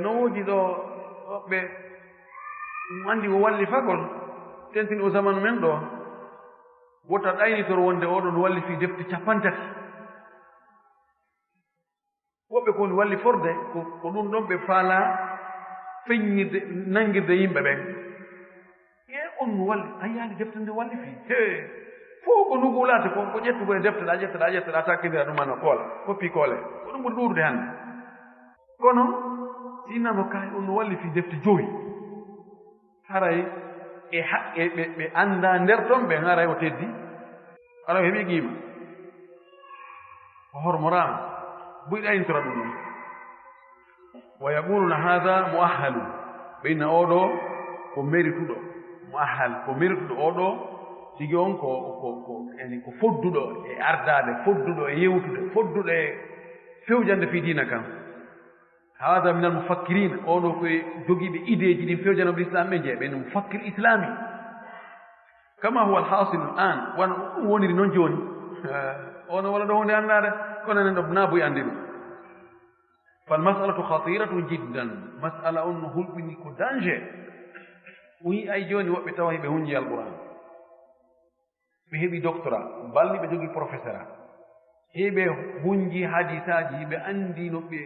no woodi ɗo woɓɓe andi o walli fagol tentini o zamanu men ɗo wota ɗaynitor wonde oɗon walli fi defte 50 woɓɓe koni walli forde ko ɗum ɗon ɓe faala feññirde nangirde yimɓe ɓen e on no walli a yaani defte nde walli fi fof ko nugulate ko ƴettugo e defte ɗa takkidira ɗumano koole koppi koole ko ɗum ɓuri ɗuurde hannde kono sinano kaye on no walli fi defte 5 haray e haqqe ɓe annda nder ɗon ɓe haray o teddi ara o heɓi qiima o hormorama buy ɗaynitora ɗum ɗon wa yaquluna hada muahhalu ɓeyna oɗo ko mérituɗo muahhal ko mérituɗo oɗo tigi on ko fodduɗo e ardade fodduɗo e yewtude fodduɗo e fewjande fi dina kam hada min almufakkirina oɗo koye jogiiɓe ideeji ɗin fewjanoɓe l'islam ɓe jee ɓen mufakkir islami kama huwa alhasilu l'an wona ɗum woniri noon jooni ono wala ɗo hunde annade kono enen ɗo naaboyi anndi ɗum falmasalatu khatiratu jiddan masala on no hulɓini ko danger o yi ay jooni woɓɓe tawa heɓe hunji alquran ɓe heɓi doctorat balli ɓe jogii professorat heɓe hunji hadisaji ɓe anndi no ɓe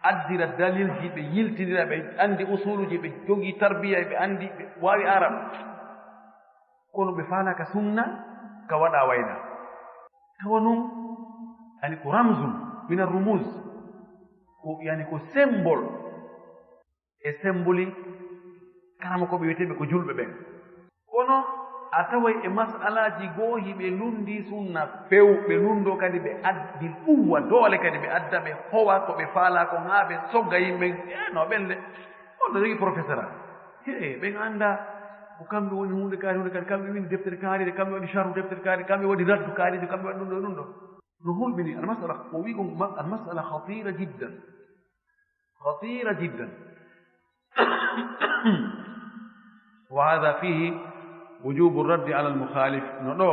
addira dalilji ɓe yiltidira ɓe anndi usuluji ɓe jogii tarbiya ɓe anndi ɓe waawi arab kono ɓe faalaka sunna ka waɗa wayna tawa noon ani ko ramzum min arrumuz ko yani ko symbole e symbolique karama ko ɓe wiyeteɓe ko julɓe ɓen kono a taway e masalaji goohi ɓe lundi sunna ɓe lundo kadi ɓe addi ɓuwa doole kadi ɓe adda ɓe howa ko ɓe faala ko haa ɓe sogga yimɓe no ɓen le on ɗo jogii professorat ɓen annda ko kamɓe woni hunde kadi kamɓe windi deftere kaaride kamɓe waɗi charhu deftere kaaride kamɓe waɗi raddu kaaride kamɓe waɗi ɗum ɗo no hulɓini almasala o wi kon almasala khatira jiddan wa hada fihi wujubu raddi ala almukhalif no ɗo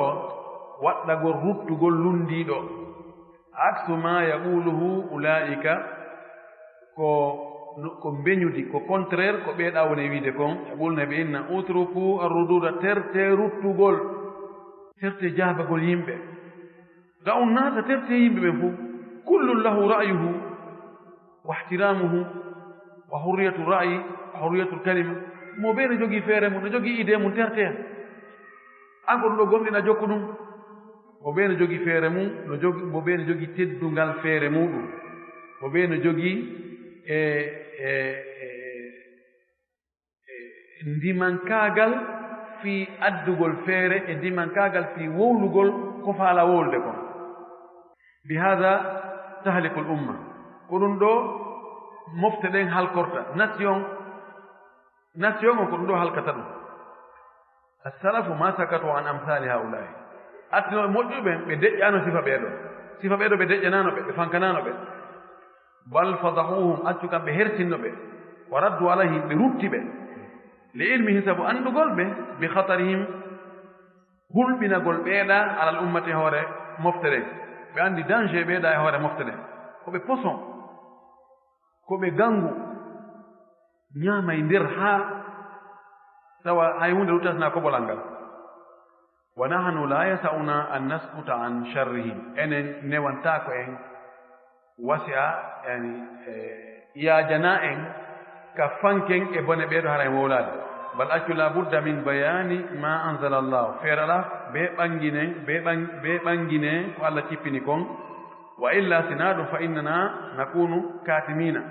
waɗɗagol ruttugol lundiiɗo aksu ma yaquluhu ulaika ko mbeñudi ko contraire ko ɓeeɗa woni wiide kon yaqulna ɓe inna utruku arrududa terte ruttugol terte jaabagol yimɓe ga on naata terte yimɓe ɓen fof kullun lahu ra'yuhu wa ihtiramuhu wa hurriyatu ra'yi hurriyatu kalima mo ɓe no jogii feere mum no jogii idée mum terte an ko ɗum ɗo gomɗina jokku ɗum mo ɓe no jogii feere mum mo ɓe no jogii teddungal feere muɗum mo ɓe no jogii ndimankaagal fii addugol feere e ndimankaagal fii wowlugol ko faala wowlude kon bi hada tahliku l umma ko ɗum ɗo mofte ɗen halkorta nation o ko ɗum ɗo halkata ɗum assalafu ma sakatu an amsali haulai attinoɓe moƴƴuɓe ɓe deƴƴano sifa ɓeeɗo ɓe deƴƴanano ɓe fankanano ɓe bal fadahuhum accu kam ɓe hertinno ɓe wa raddu alayhim ɓe rutti ɓe li ilmihim sabu andugol ɓe bi hatarihim hulɓinagol ɓeeɗa alal ummati hoore mofte ɗen ɓe andi danger ɓeeɗa e hoore mofte ɗen koɓe poson koɓe gangu ñaamay nder haa tawa hay hunde luttasna koɓolal ngal wa nahnu la yasa'una an naskuta an sharrihim enen newantako en wasi'a yani yaajana en ka fanken e bone ɓeeɗo hara en wowlaade bal accu la budda min bayani ma anzala llahu feerala be ɓangine ko allah cippini kon wa illa sina ɗum fa innana nakunu katimina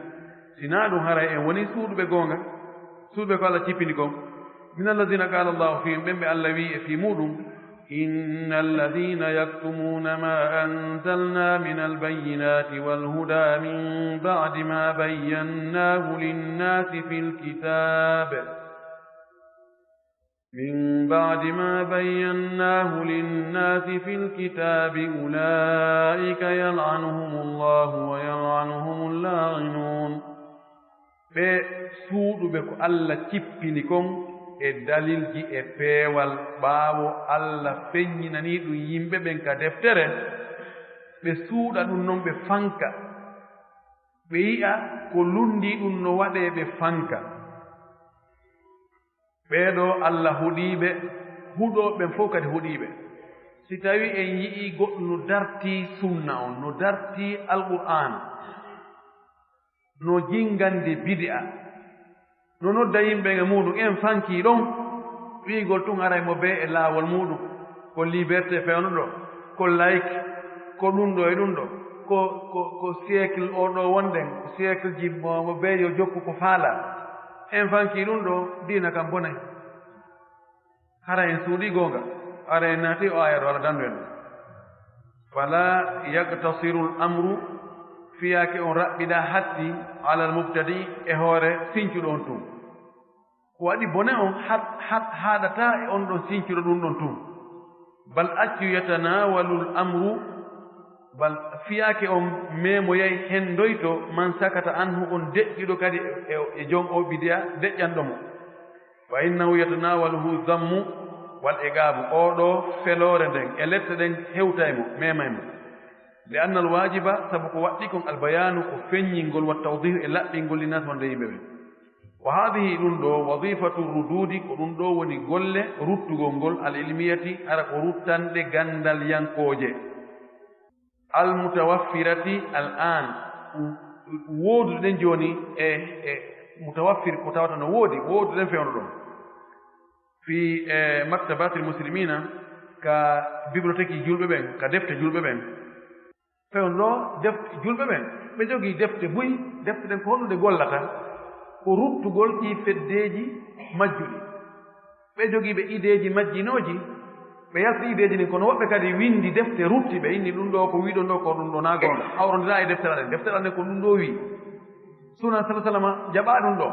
sina ɗum hara en woni suuɗuɓe goonga suuɗuɓe ko allah cippini kon min alladina qala llahu fihim ɓen ɓe allah wi e fi muɗum inna alladina yaktumuna ma anzalna min albayinati walhuda min ba'di ma bayyannahu linnasi fi lkitab من بعد ما بيناه للناس في الكتاب أولئك يلعنهم الله ويلعنهم اللاعنون بسود بكو الله تبينكم الدليل جي epewal ɓaawo Allah feññinani ɗum yimɓe ɓen ka deftere ɓe suuɗa ɗum noon ɓe fanka ɓe yi'a ko lundi ɗum no waɗe ɓe fanka ɓeeɗo Allah huɗiiɓe huɗoɓen fof kadi huɗiiɓe si tawi en yi'i goɗɗo no dartii sunna on no dartii alqur'an no jingande bid'a no nodda yimɓe e muɗum en fankii ɗon wiigol tun aray mo bee e laawol muɗum ko liberté fewnuɗo ko laïque ko ɗum ɗo e ɗum ɗo ko siècle o ɗo wonɗen ko siècle ji mo bee yo jokku ko faala en fankii ɗum ɗo diina kam bonay hara en suuɗi goonga ara en naati o ayat wala dandu en fala yaktasiru l amru fiyaake on raɓɓiɗa hatti alal mubtadi e hoore siñcuɗo on tun ko waɗi bone on haɗata e on ɗon siñcuɗo ɗum ɗon tun bal accu yatanawalu l amru bal fiyaake on memoyay hendoyto man sakata anhu on deƴƴiɗo kadi e jom o bidiya deƴƴanɗomo fa innahu yatanawaluhu dammu wal igabu oɗo feloore nden e lette ɗen hewtaymo memaymo li anna al wajiba sabu ko waɗɗi kon albayanu ko feññingol wa tawdihu e laɓɓingol linnas wonde yimɓe ɓen wa hadihi ɗum ɗo wadifatu rududi ko ɗum ɗo woni golle ruttugol ngol al ilmiyati ara ko ruttanɗe gandal yankooje almutawaffirati al an woodude ɗen jooni e mutawaffir ko tawata no woodude ɗen fewno ɗon fi maktabati lmuslimina ka bibliothèque julɓe ɓen ka defte julɓe ɓen fewno ɗo defte julɓe ɓen ɓe jogii defte buy defte ɗen ko honɗude gollata ko ruttugol ɗi feddeeji majjuɗi ɓe jogii ɓe ideeji majjinooji ɓe yalti ideeji ɗin kono woɓɓe kadi windi defte rutti ɓe inni ɗum ɗo ko wiiɗon ɗo ko ɗum ɗo naa gonga hawrondira e deftere ɗen deftere ɗen ko ɗum ɗo wii sunan sala sallama jaɓaa ɗum ɗo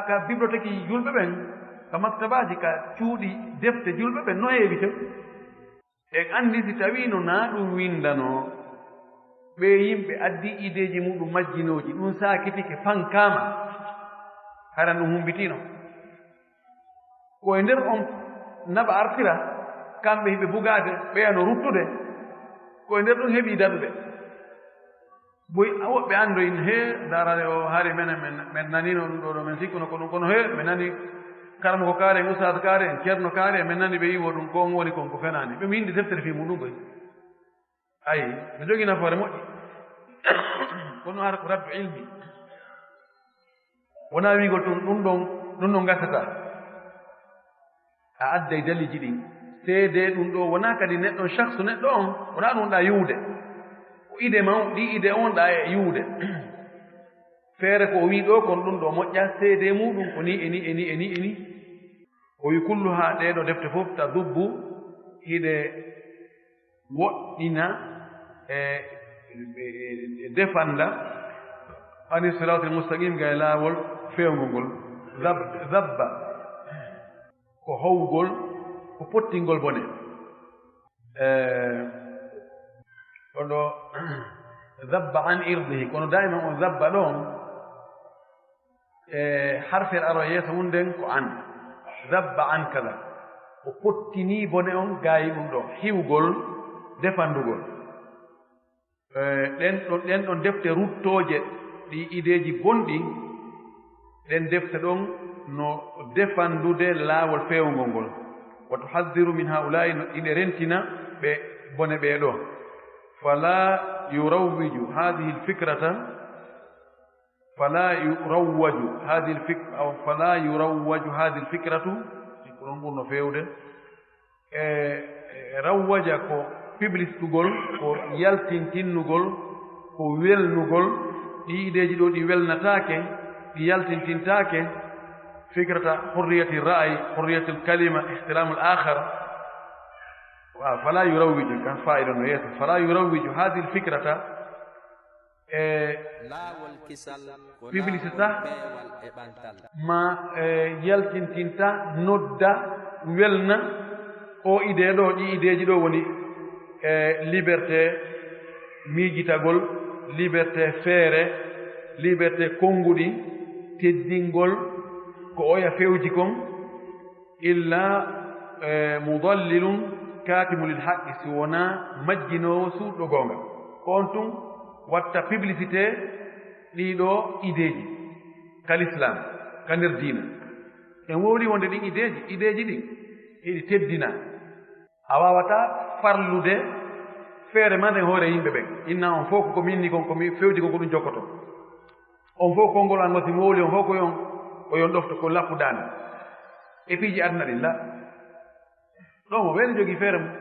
ka bibliothèque julɓe ɓen ka maktabaji ka cuuɗi defte julɓe ɓen no heewi tew en anndi si tawiino naa ɗum windanoo ɓe yimɓe addi ideeji muɗum majjinooji ɗum saakitike fankaama haran ɗum humbitiino koye nder on naɓa artira kamɓe hiɓe bugaade ɓeyano ruttude koye nder ɗum heɓii daɗuɓe boy woɓɓe anndoyin he darade o hari men nanino ɗum ɗo ɗo men sikkuno ko ɗum kono he ɓe nani karamo ko kaare en usade kaare en ceerno kaare men nani ɓe yiwo ɗum kon woni kon ko fenaani ɓe mi yindi deftere fi muɗum koy ayi ɓe jogii nafoore moƴƴi kono ara ko raddu ilmi wonaa wiigol tun ɗum ɗon gasata a adday daliji ɗin seede ɗum ɗo wonaa kadi neɗɗon chaksu neɗɗo on wonaa ɗum ɗa yuwde ko ide ma ɗi ide on ɗa e yuwde feere ko o wii ɗo kon ɗum ɗo moƴƴa seede muɗum ko ni eni o wi kullu haa ɗeeɗo defte fof ta dubbu hiɗe woɗɗina e defanda ani siratul mustaqim ga laawol feewngol zabba ko howgol ko pottingol bone kono zabba an irdihi kono daiman on zabba ɗon harfel aro yeeso mum nden ko an zabba an kala o pottini bone on gaayi ɗum ɗo hiwgol defandugol ɗen ɗon defte ruttooje ɗi ideeji bonɗi ɗen defte ɗon no defandude laawol feewngol ngol wa tuhaddiru min haulai no ine rentina ɓe bone ɓeeɗo fala yurawwiju hadihi lfikrata fala yurawwaju hadihi lfikratu ko ɗon ɓurno feewde rawwaja ko publicitugol ko yaltintinnugol ko welnugol ɗi ideeji ɗo ɗi welnataake ɗi yaltintintaake fikrata hurriyati ra'yi hurriyati lkalima ihtilamu l akhar fala yurawwiju kan fa'ida no yeeso fala yurawwiju hadihi lfikrata publicita ma yaltintinta nodda welna o idee ɗo ɗi ideeji ɗo woni liberté miijitagol liberté feere liberté konnguɗi teddingol ko oya fewji kon illa mudallilun katimu lil haqqi si wona majjinowo suuɗɗo goonga ko on tun watta publicité ɗiɗo ideeji kal islam ka nder diina en wowli wonde ɗin ideeji ɗin eɗi teddina a wawata farlude feere ma nden hoore yimɓe ɓen inna on fof ko minni kon komi fewji kon ko ɗum jokkoto on fof konngol an wasi mowli on fof ko yon ɗofto ko lappuɗaani e piiji aduna ɗin la ɗo mo weeni jogii feere mum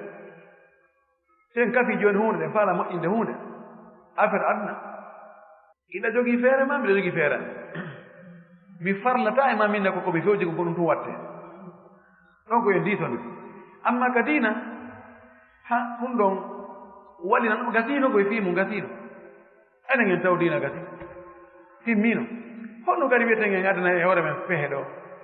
sen kafi jooni huunde ɗen faala moƴƴinde huunde affaire aduna iɗa jogii feere ma mbiɗa jogii feere mi farlata e ma minne ko komi fewji kon ko ɗum tum watte ɗon ko yo ndiitondi amma ka diina ha ɗum ɗon waɗi nan gasiino koye fii mum gasiino enen en taw diina gasi timmiino honno kadi wiyeten en aduna e hoore men pehe ɗo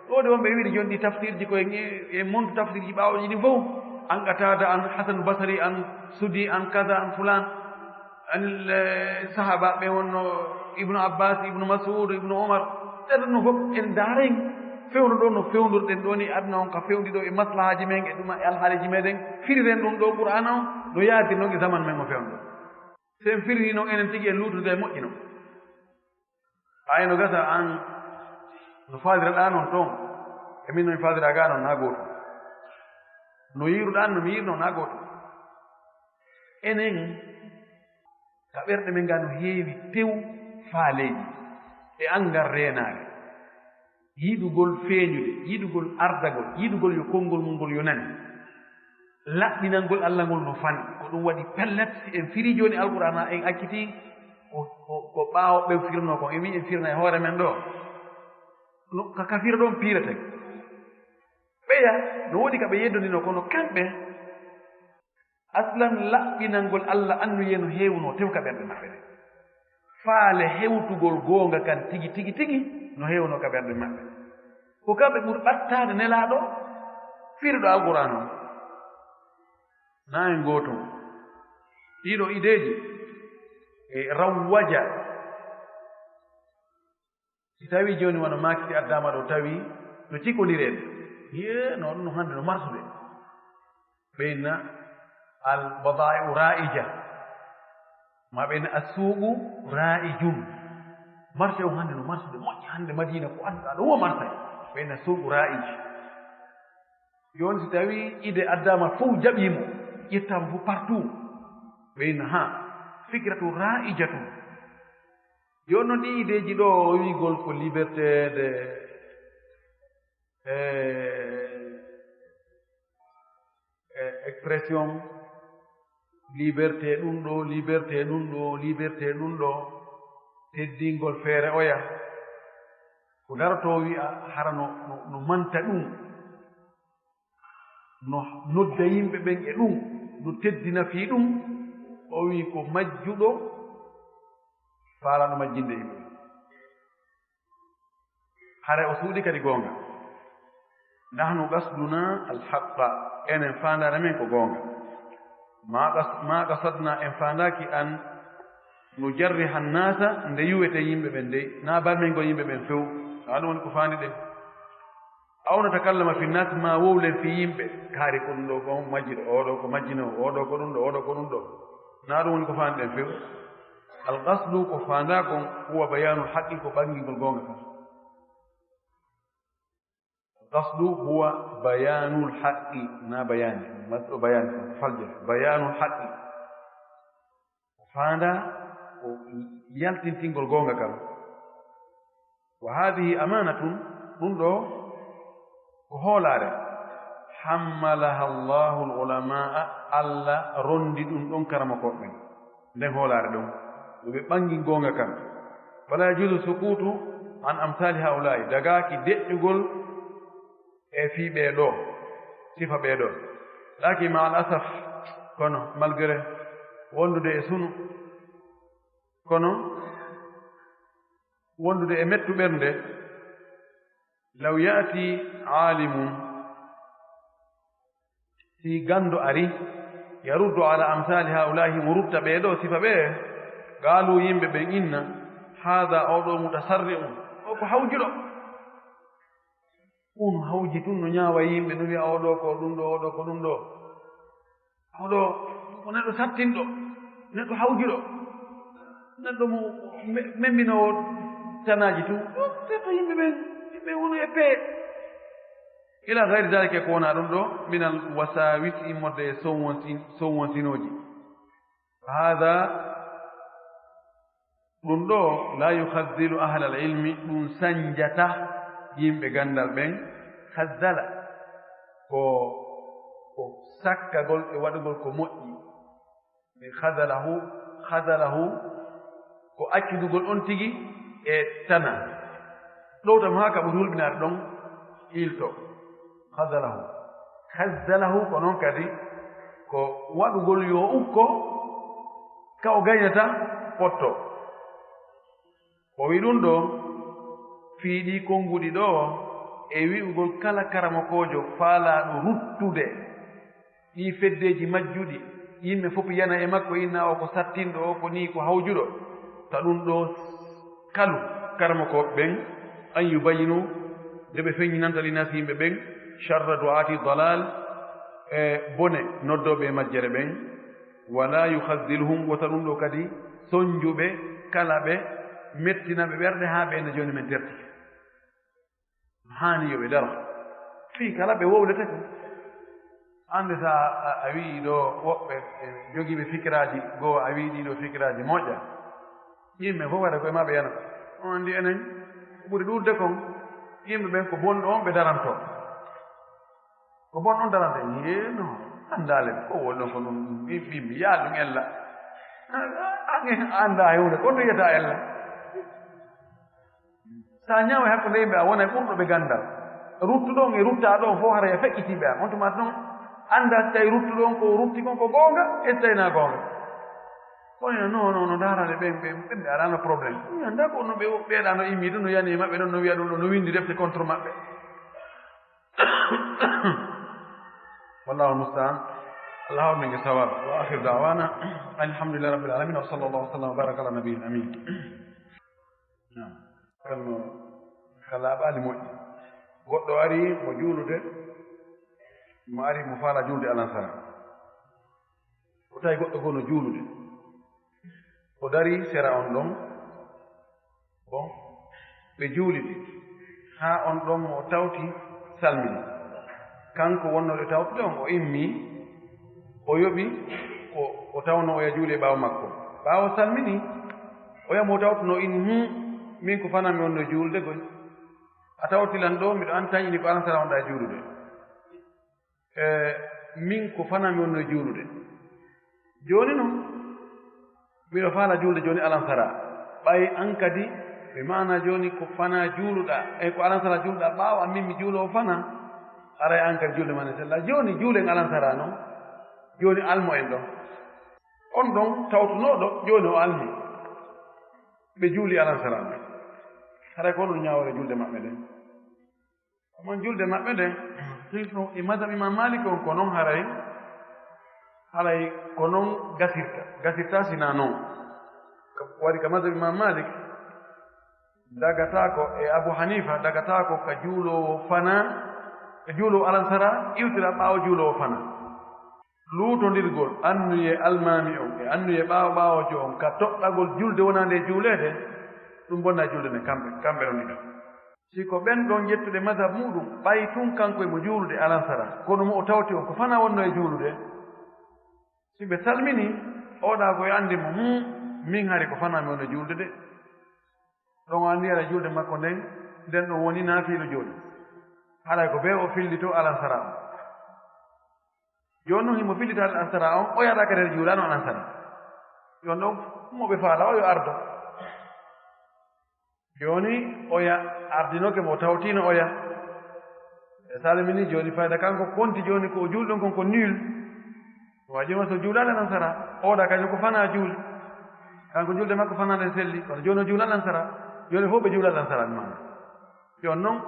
ɗo de wonɓe wiɗi jonɗi tafsirji koye e montu tafsirji ɓaawoji ɗi fof an qatada an hasan basari an sudi an kaza an fulan an sahaba ɓe wonno ibnu abbas ibnu masud ibnu omar ɗeɗon no fof en daaren fewnu ɗo no fewndirɗen ɗo ni aduna on ka fewndi ɗo e maslahaji men e ɗuma e alhaaliji meɗen firiren ɗum ɗo qur'ana o no yaadir noon e zaman men o fewnɗo sen firiri noon enen tigi en luutude e moƴƴino no gasa an no faadiraɗa noon toon e min no mi faadira ga noon naa gooto no yiiruɗa no mi yiirno naa gooto enen ka ɓerɗe men nga no heewi tew faaleeji e angal reenaare yiɗugol feeñude yiɗugol ardagol yiɗugol yo konngol mum ngol yo nani laɓɓinalngol allah ngol no fani ko ɗum waɗi pellet si en firi jooni alqur'ana en acciti ko ɓaawo ɓe firno kon en wi en firna e hoore men ɗo ka kafira ɗon piireten ɓeya no woodi ka ɓe yeddonino kono kamɓe aslan laɓɓinalngol allah annuye no heewno tew ka ɓerɗe maɓɓe ɗe faale hewtugol goonga kan tigi tigi tigi no heewno ka ɓerɗe maɓɓe ko kamɓe ɓuri ɓattaade nelaaɗo firɗo alqur'an o naa en gooto ɗiɗo ideeji e rawwaja si tawi jooni wano maakiti addama ɗo tawi no cikkondireede no ɗum no hannde no marsude ɓeyna al badai'u ra'ija ma ɓeyna assuuqu ra'ijun marché o hannde no marsude moƴƴi hannde madina ko annduɗaa ɗo wo marsay ɓeyna suuqu ra'ij jooni si tawi ide addama fof jaɓiimo ƴettama fof partout ɓeyna fikratu ra'ijatu jooni noon ɗi ideeji ɗo wiigol ko liberté de expression liberté ɗum ɗo liberté ɗum ɗo liberté ɗum ɗo teddingol feere oya ko daroto wi'a hara no manta ɗum no nodda yimɓe ɓen e ɗum no teddina fii ɗum o wii ko majjuɗo faalaano majjinde yimɓe hare o suuɗi kadi goonga nahnu qasduna alhaqa enen faandaare men ko goonga ma qasadna en faandaaki an nujarriha annasa nde yuwete yimɓe ɓen dey naa balmen ngol yimɓe ɓen few aa ɗum woni ko faandi ɗen aw natakallama fi nnas ma wowlen fi yimɓe kaari ko ɗum ɗo ko majjiɗo oɗo ko majjinowo oɗo ko ɗum ɗo oɗo ko ɗum ɗo naa ɗum woni ko faandi ɗen few alqasdu ko faandaa kon huwa bayanu lhaqqi ko ɓangingol goonga kam alqasdu huwa bayanu lhaqqi na bayani masɗo bayani ko falje bayanu lhaqqi ko faandaa ko yaltintingol goonga kam wa hadihi amanatun ɗum ɗo ko hoolaare hammalaha allahu lulamaa allah rondi ɗum ɗon karama koɓɓe nden hoolaare ɗon ɗo ɓe ɓangi goonga kam wala yajuzu sukutu an amsali haula'i dagaaki deƴƴugol e fii ɓeeɗo sifa ɓeeɗo laaki ma al asaf kono malgré wondude e sunu kono wondude e mettu ɓernde law yaati aalimun si ganndo ari yaruddu ala amsali haulahi mo rutta ɓeeɗo sifa ɓee gaalu yimɓe ɓen inna haada oɗo mutasarri um o ko hawjiɗo un hawji tun no ñaawa yimɓe no wiya oɗo ko ɗum ɗo oɗo ko ɗum ɗo oɗo ko neɗɗo sattinɗo neɗɗo hawjiɗo neɗɗo mo membinowo tanaaji tun seto yimɓe ɓen yimɓe wono e pee ila gayri dalike ko wona ɗum ɗo minal wasawis immorde e sowwonsinooji haada ɗum ɗo la yuhaddilu ahla al ilmi ɗum sañjata yimɓe ganndal ɓen haddala ko sakkagol e waɗugol ko moƴƴi ɓe hadalahu ko accudugol on tigi e tana ɗow tam haa ka ɓuri hulɓinaade ɗon ilto hazzalahu ko noon kadi ko waɗugol yo ukko ka o gañata ɓotto o wi ɗum ɗo fiiɗi konnguɗi ɗo e wi'ugol kala karamokoojo faalaaɗo ruttude ɗi feddeeji majjuɗi yimɓe fof yana e makko inna o ko sattinɗo o ko ni ko hawjuɗo ta ɗum ɗo kalu karamokooɓe ɓen an yubayinu nde ɓe feññinanta linasi yimɓe ɓen charra du'ati dalal e bone noddooɓe e majjere ɓen wala yuhaddiluhum wota ɗum ɗo kadi soñjuɓe kala ɓe mettinaɓe ɓerɗe haa ɓeende jooni men tertike haani yo ɓe dara fii kala ɓe wowlete ko annde so a wii ɗo woɓɓe jogiiɓe fikiraaji goo a wii ɗiiɗo fikiraaji moƴƴa yimɓe fof waɗa koye ma ɓe yana on anndi enen ɓuri ɗurde kon yimɓe ɓen ko bonɗo on ɓe daranto ko bonɗo on darante no anndaale ko woni ɗon ko ɗum ɓimɓi yaal ɗum ella annda hewde ko yiyata ella so a ñaawa hakkunde yimɓe a wona e ɓurɗo ɓe ganndal ruttuɗon e ruttaa ɗon fof hara e feƴƴitiiɓe am on tuma noon annda so tawi ruttuɗon ko rutti kon ko goonga e so tawinaa goonga kono non ndaarande ɓe araano probléme mi annda ko no ɓeeɗaano immiide no yani maɓɓe ɗon no wiya ɗum ɗo no winndi defte contre maɓɓe wallahu almustaan allah hawrnenge sawab wa akhiru dawana alhamdulillahi rabbil alamin wa sallallahu sallam wa baraka ala nabiyil amin kalno ka laaɓaali moƴƴi goɗɗo ari mo juulude mo ari mo faala juulde alansara o tawi goɗɗo goo no juulude o dari sera on ɗon bon ɓe juulide haa on ɗon mo tawti salmini kanko wonnoɗo tawtude on o immii o yoɓi o tawno oya juuli e ɓaawo makko ɓaawo salmini o yamo tawtuno in min ko fanami wonno juulde goy a tawtilan ɗo miɗo an tañini ko alansara wonɗa e juulude min ko fanami wonno e juulude jooni noon miɗo faala juulde jooni alansara ɓay an kadi ɓe maana jooni ko fana juuluɗa e ko alansara juuluɗa ɓaawo an min mi juuloo fana aray an kadi juulde mane sella jooni juulen alansara noon jooni almo en ɗon on ɗon tawtunooɗo jooni o almi ɓe juuli alansaraɓe haray ko ɗum ñaawore julde maɓɓe nden amon julde maɓɓe nden hino e madhab imam malik on ko noon haray ko noon gasirta sina noon waɗi ka madhab imam malik dagatako e abou hanifa dagatako ka juulowo fana e juulowo alansara iwtira ɓaawo juulowo fana luutondirgol annuye almami on e annuye ɓaawojo on ka toɗɗagol julde wonande juuleede ɗum bonna julde nde kamɓe ɗon ɗiɗo si ko ɓen ɗon yettude madhab muɗum ɓay tun kanko emo juulude alansara kono mo o tawti on ko fana wonno e juulude si ɓe salmini oɗa koye anndimo min hari ko fana mi wonno juulde de ɗon o anndi ara julde makko nden ɗon woni naafiilo jooɗi haɗay ko ɓe o fillito alansara on jooni noon himo fillita alansara on o yaɗa kadi juulano alansara jon ɗon moɓe faala o yo ardo jooni oya ardinoke mo tawtino oya e salmini jooni fayda kanko konti jooni ko o juulɗon kon ko nul wajima so juulade alansara oɗa kañum ko fana juuli kanko julde makko fanade selli kono jooni o juula alansara jooni fof ɓe juula alansara maana jooni noon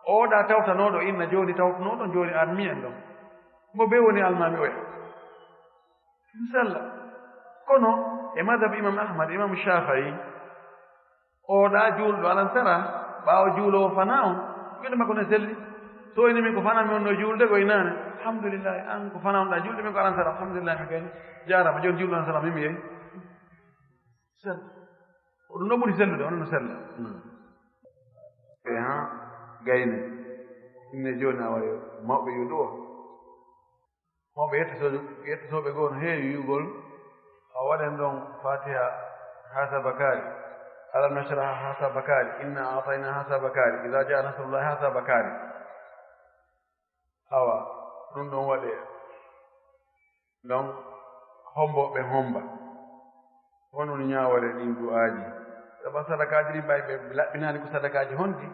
oɗa tawtanoɗo inna jooni tawtanoɗon jooni armi en ɗon mo ɓe woni almami oya inchallah kono e madhab imam ahmad imam shafayi oɗa juulɗo alansara ɓaawo juulowo fana on julde makko ne selli so ini min ko fana mi wonno juulde koye naane alhamdulillahi an ko fana onɗa julde min ko alansara alhamdulillahi mi kadi jarama joni juulɗo alansara mimi yeyi sell o ɗum ɗo ɓuri sellude onon no sella e ha gayne inne jooni a wayi mawɓe yo ɗo mawɓe yettotoɓe goo no heewi wiwgol a waɗen ɗon fatiha hasa bakari alam nashraha hasa bakari inna atayna hasa bakari ida jaa nasrullahi hasa bakari awa ɗum ɗon waɗe ɗon homboɓe homba wonon ñaawore ɗin du'aaji sabu sadakaaji ɗin ɓay ɓe laɓɓinaani ko sadakaaji honndi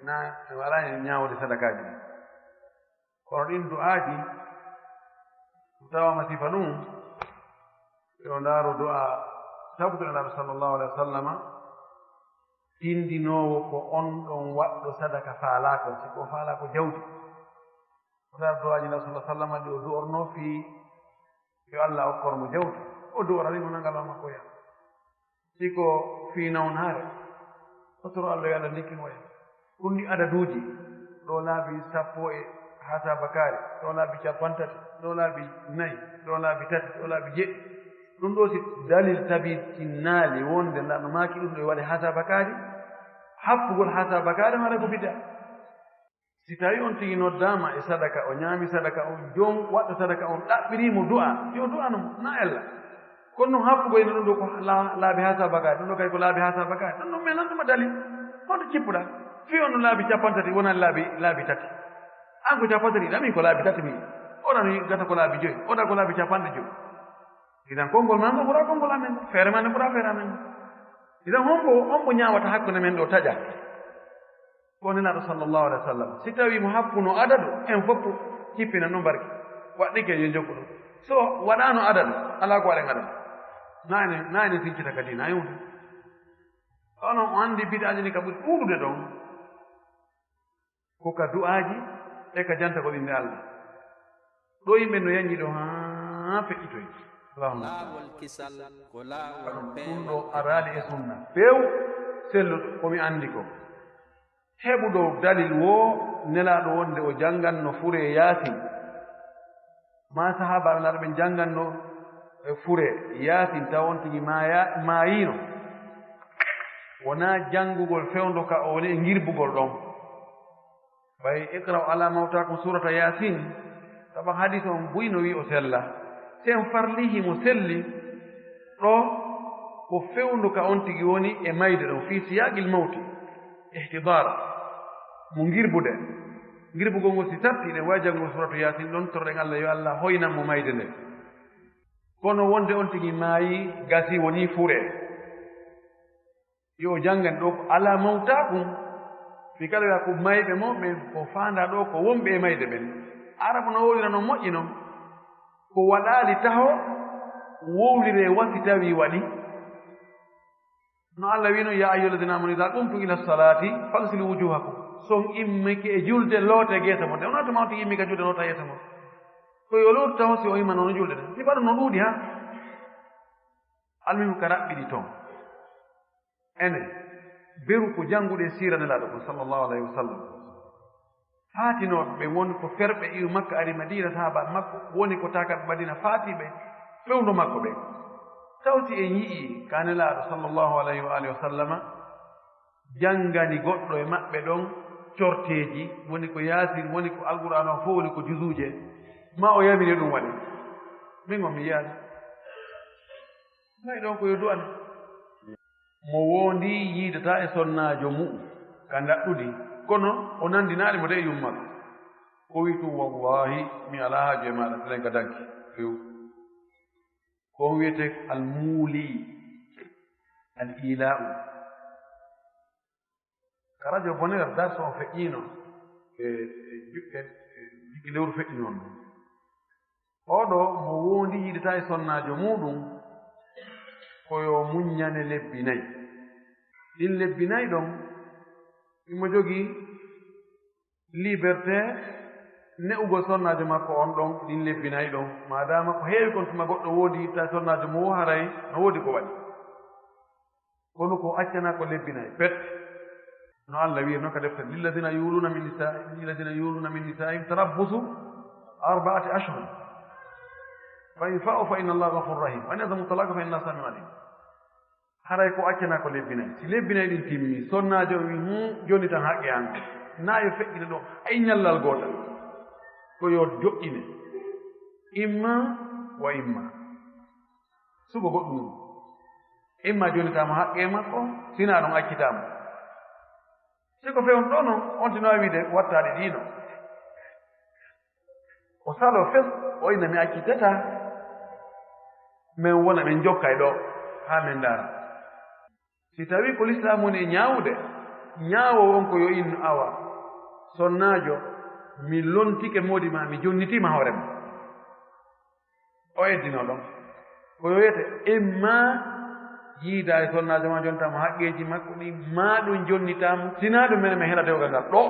na walaani ñaawde sadakaaji ɗin kono ɗin du'aaji tawama sifa ɗum yo ndaaru du'a tabtuɗenaaɗo sallllahu alayhi wa sallama tindinoowo ko on ɗon waɗɗo sadaka faalaako si ko faalaako jawdi otaar du'aaji nabi sallah sallama ɗi o du'ornoo fii yo allah okkormo jawdi o du'orani mo nangal makko ya siko fii nawnaare otoro allah yo allah ndikkinoya ɗum ɗi adaduuji ɗo laabi sappo e hasa bakari ɗo laabi capantati ɗo laabi nayi ɗo laabi tati ɗo laabi jeɗɗi ɗum ɗo si dalil tabitinnaali wonde no maaki ɗum ɗo e waɗe hasa bakari haɓɓugol hasa bakari mara ko bidda si tawi on tigi noddaama e sadaka o ñaami sadaka on joom waɗɗo sadaka on ɗaɓɓiriimo du'a yo du'a nomo na ella kono noon haɓɓugoyno ɗum ɗo ko laabi hasa bakari ɗum ɗo kadi ko laabi hasa bakari ɗum ɗum menan ɗuma dalil honto cippuɗa fi on no laabi capantati wonani laabi tati an ko capantati ɗamin ko laabi tati mi oɗano gata ko laabi joyi oɗa ko laabi capanɗe joyi idan konngol man ngo ɓura konngol amen feere man ne ɓura feere amen idan hombo ñaawata hakkunde men ɗo taƴa ko nenaɗo sallllahu alih wa sallam si tawi mo happuno adadu en fof cippina no mbarki waɗɗike yo jokku ɗum so waɗano adadu ala ko waɗen adadu na enen sincita kadi na yewde onon o anndi biɗaji ni ka ɓuri ɗuuɗude ɗon ko ka du'aaji e ka janta ko ɓinde allah ɗo yimɓe no yañi ɗo ha feƴƴitoy ɗum ɗo araali e sunna feew selluɗo komi anndi ko heɓuɗo dalil wo nelaaɗo wonde o jannganno fure yaasin ma sahaabaɓe laaɗo ɓe jannganno e fure yaasin taw on tigi maayiino wonaa janngugol fewndo ka o woni e ngirbugol ɗon ɓay iqra ala mawtakum surata yasin sabu hadis on buyno wi o sella sen farlihi mo selli ɗo ko fewndu ka on tigi woni e mayde ɗon fii siyaqil mawti ihtidar mo ngirbugol ngol si tarti ɗen wawi janngol suratu yasin ɗon torɗen allah yo allah hoynan mo mayde nde kono wonde on tigi maayi gasi woni fure yo janngan ɗo ko ala mawtakum mi kala wiya ko mayɓe mo ɓe ko faanda ɗo ko wonɓe e mayde ɓen arabu no wowlira no moƴƴi noon ko waɗaali taho wowlire wasi tawi waɗi no Allah wino ya ayyuhalladhina amanu idha qumtum ila salati faghsilu wujuhakum son immike e julde loote geesa mon on to mawti immika julde lota yeesa mon ko yo lota hosi o imma non julde ti bado no duudi ha almi ko rabbidi ton ene beru ko jangude sirane laado ko sallallahu alaihi wasallam faatinoɓe ɓe woni ko ferɓe iw makka ari madina sahaba makko woni ko takaɓe madina faatiɓe fewndo makko ɓe tawti en yii kanelaaɗo sallllahu alayhi wa alihi wa sallama janngani goɗɗo e maɓɓe ɗon corteeji woni ko yaasir woni ko alqur'an o fof woni ko jusuje ma o yamini ɗum waɗi min o mi yiyaani may ɗon ko yo du'an mo wondi yiidata e sonnaajo mu'um ka ndaɗɗudi kono o nandinaaɗe mo de e yummakko o wi tum wallahi mi alaa haaju e maaɗa telen ka danki few ko wiyete almuuli al ila'u ka radio bonheur darso o feƴƴiino jiggi lewru feƴƴi noon oɗo mo wondi yiidata e sonnaajo muɗum koyo muññane lebbi nayi ɗin lebbi nayi ɗon imo jogii liberté ne'ugo sonnaajo makko on ɗon ɗin lebbi nayi ɗon madama ko heewi kon tuma goɗɗo woodi yitta sonnaajo mo wo haray no woodi ko waɗi kono ko accana ko lebbi nayi pet no Allah wiiri noon ka deftere lilladina yuluna min nisaihim tarabbusu 4 ashhur fa in fa'u fa inna allaha ghafurur rahim wa in yazamu talaqa fa inna allaha samiun alim haray ko accana ko lebbi nayi si lebbi nayi ɗin timmi sonnaajo wi joni tan haqqe an naayo feƴƴine ɗo ay ñallal gootal ko yo joƴƴine imma wa imma sugo goɗɗum imma jonitama haqqe makko sina ɗon accitama siko fewn ɗo noon on tino wiide wattaɗe ɗino o salo fes o ina mi accitata min wona min jokkay ɗo ha min ndaara si tawi ko l'islam woni e ñaawude ñaawo won ko yo inno awa sonnaajo mi lontike moodi ma mi jonnitima hoore ma o eddino ɗon ko yo wiyete imma yiida e sonnaajo ma jontamo haqqeji makko ɗi ma ɗum jonnitamo sina ɗum mene mi heɗa dewgal ngal ɗo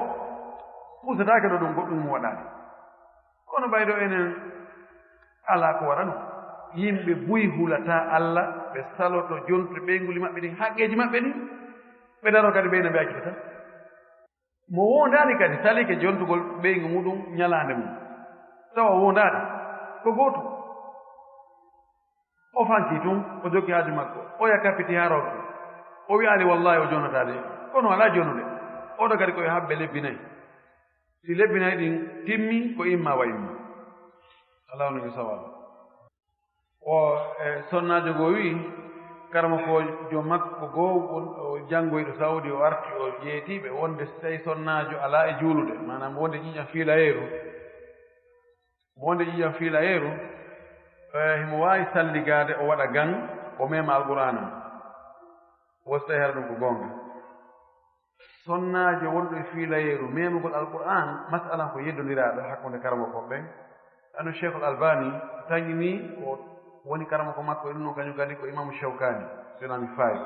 pusatake ɗo ɗum goɗɗum mo waɗani kono ɓayɗo enen ala ko waɗa ɗum yimɓe buyi hulata Allah ɓe saloto jontude ɓeyguli maɓɓe ɗin haqqeji maɓɓe ɗin ɓe daro kadi ɓeyna ɓe accita mo wondani kadi salike jontugol ɓeygu muɗum ñalande mum tawa wondani ko gooto o fanti tun o jokki haaju makko o yakkapiti ha rokki o wiyani wallahi o jonnatade kono ala jonnude oɗo kadi koye habɓe lebbi nayi si lebbi nayi ɗin timmi ko imma wa imma ala no mi sawaba o sonnaajo goo wi karama ko jo makko goo o janngoyɗo sawdi o arti o jeetiɓe wonde so tawi sonnaajo ala e juulude manam wonde ƴiƴam fiilayeeru himo waawi salligade o waɗa gan o mema alqur'ana o so tawi hara ɗum ko goonga sonnaajo wonɗo e fiilayeeru memugol alqur'an masalan ko yeddondiraaɗo hakkunde karama ko ɓen ano cheikh al albani tañini o woni karama ko makko e ɗum noon kañum kadi ko imamu chawkani senami fayi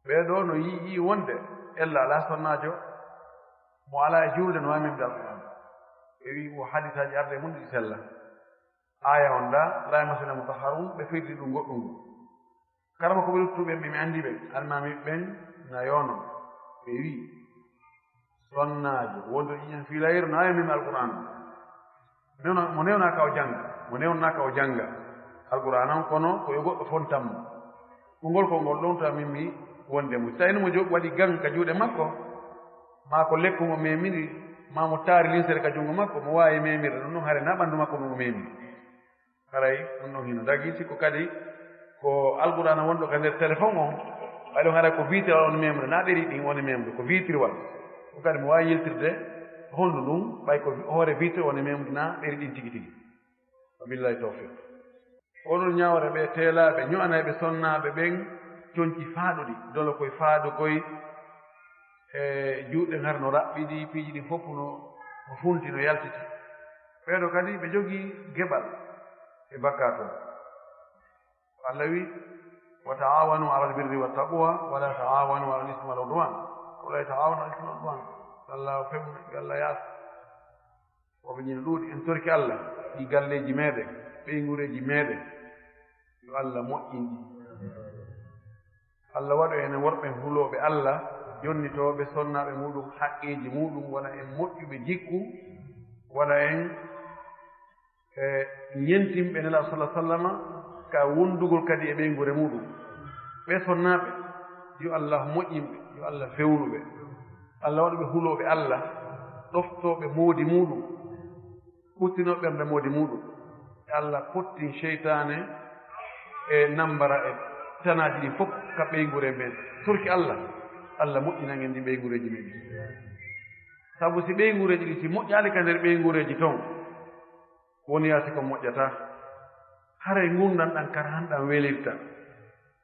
ɓeeɗo no yii wonde ella ala sonnaajo mo ala e juulde no wawi memde alqur'an ɓe wi o haditaji arde mum ɗi sella aya on da la yamasuna mutahharun ɓe firdi ɗum goɗɗum ngu karama ko ɓe luttuɓen ɓe mi anndi ɓen almami ɓen na yono ɓe wi sonnaajo wonde ƴiƴan fiilayero no wawi meme alqur'an mo newnaka o jannga alqur'an on kono ko yo goɗɗo fontanmo ngol ko ngol ɗon to mimmi wonde mo tawino mo waɗi gan ka juuɗe makko ma ko lekku mo memiri ma mo taari linsere ka junngo makko mo waawi memirde ɗum ɗon hare na ɓanndu makko mo memiri haray ɗum ɗon hino dagi sikko kadi ko alqur'ana wonɗo ka nder téléphone on ɓayɗon haray ko vitrewal on memre na ɗeri ɗin woni memre ko vitrewal ko kadi mo waawi yiltirde hondu ɗum ɓay ko hoore vitre woni memre na ɗeri ɗin tigi tigi wabillahi tawfiq onon ñawre ɓe teelaaɓe ño'anayɓe sonnaaɓe ɓen coñci faaɗuɗi dolo koye faadu koye e juuɗe ngar no raɓɓiɗi piiji ɗi fof no funti no yaltiti ɓeeɗo kadi ɓe jogii geɓal e bakka toon Allah wi wa ta'awanu 'alal birri wat taqwa wa la ta'awanu 'alal ismi wal 'udwan wala ta'awanu 'alal ismi wal 'udwan Allah fewna Allah yaas woɓe ñina ɗuuɗi en torki Allah ɗi galleji meeɗen ɓeygureji meeɗen yo Allah moƴƴinɗi Allah waɗo enen worɓe hulooɓe Allah jonnitooɓe sonnaaɓe muɗum haqqeeji muɗum wona en moƴƴuɓe jikku wona en ñentimɓe nela sallah sallama ka wondugol kadi e ɓeygure muɗum ɓe sonnaaɓe yo Allah moƴƴinɓe yo Allah fewnuɓe Allah waɗoɓe hulooɓe Allah ɗoftooɓe moodi muɗum ɓuttinoo ɓernde moodi muɗum Allah pottin cheytane e nambara e tanaaji ɗi fof ka ɓeygure men turki Allah moƴƴinan en ɗi ɓeygureji men sabu si ɓeygureji ɗi si moƴƴaali ka nder ɓeygureji toon woni yaasi ko moƴƴata haray gurdam ɗan kara hanɗam welirta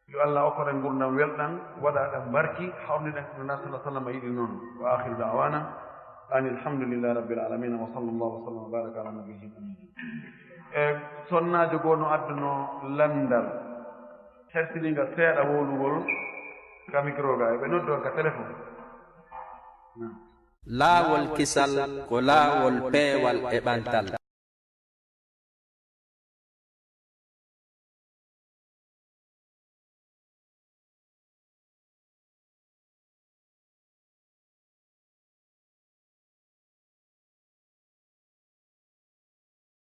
yo Allah okkoren gurdam welɗam waɗa ɗam barki hawniɗen ko na sallah sallam yiɗi noon wa akhiru da'wana an alhamdulillahi rabbil alamin wa sallallahu wa sallam wa baraka ala nabiyyin amin sonnaajo goo no adduno landal hersininga seeɗa wowlugol ka micro ga ɓe noddo ka téléphone laawol kisal ko laawol peewal e ɓantal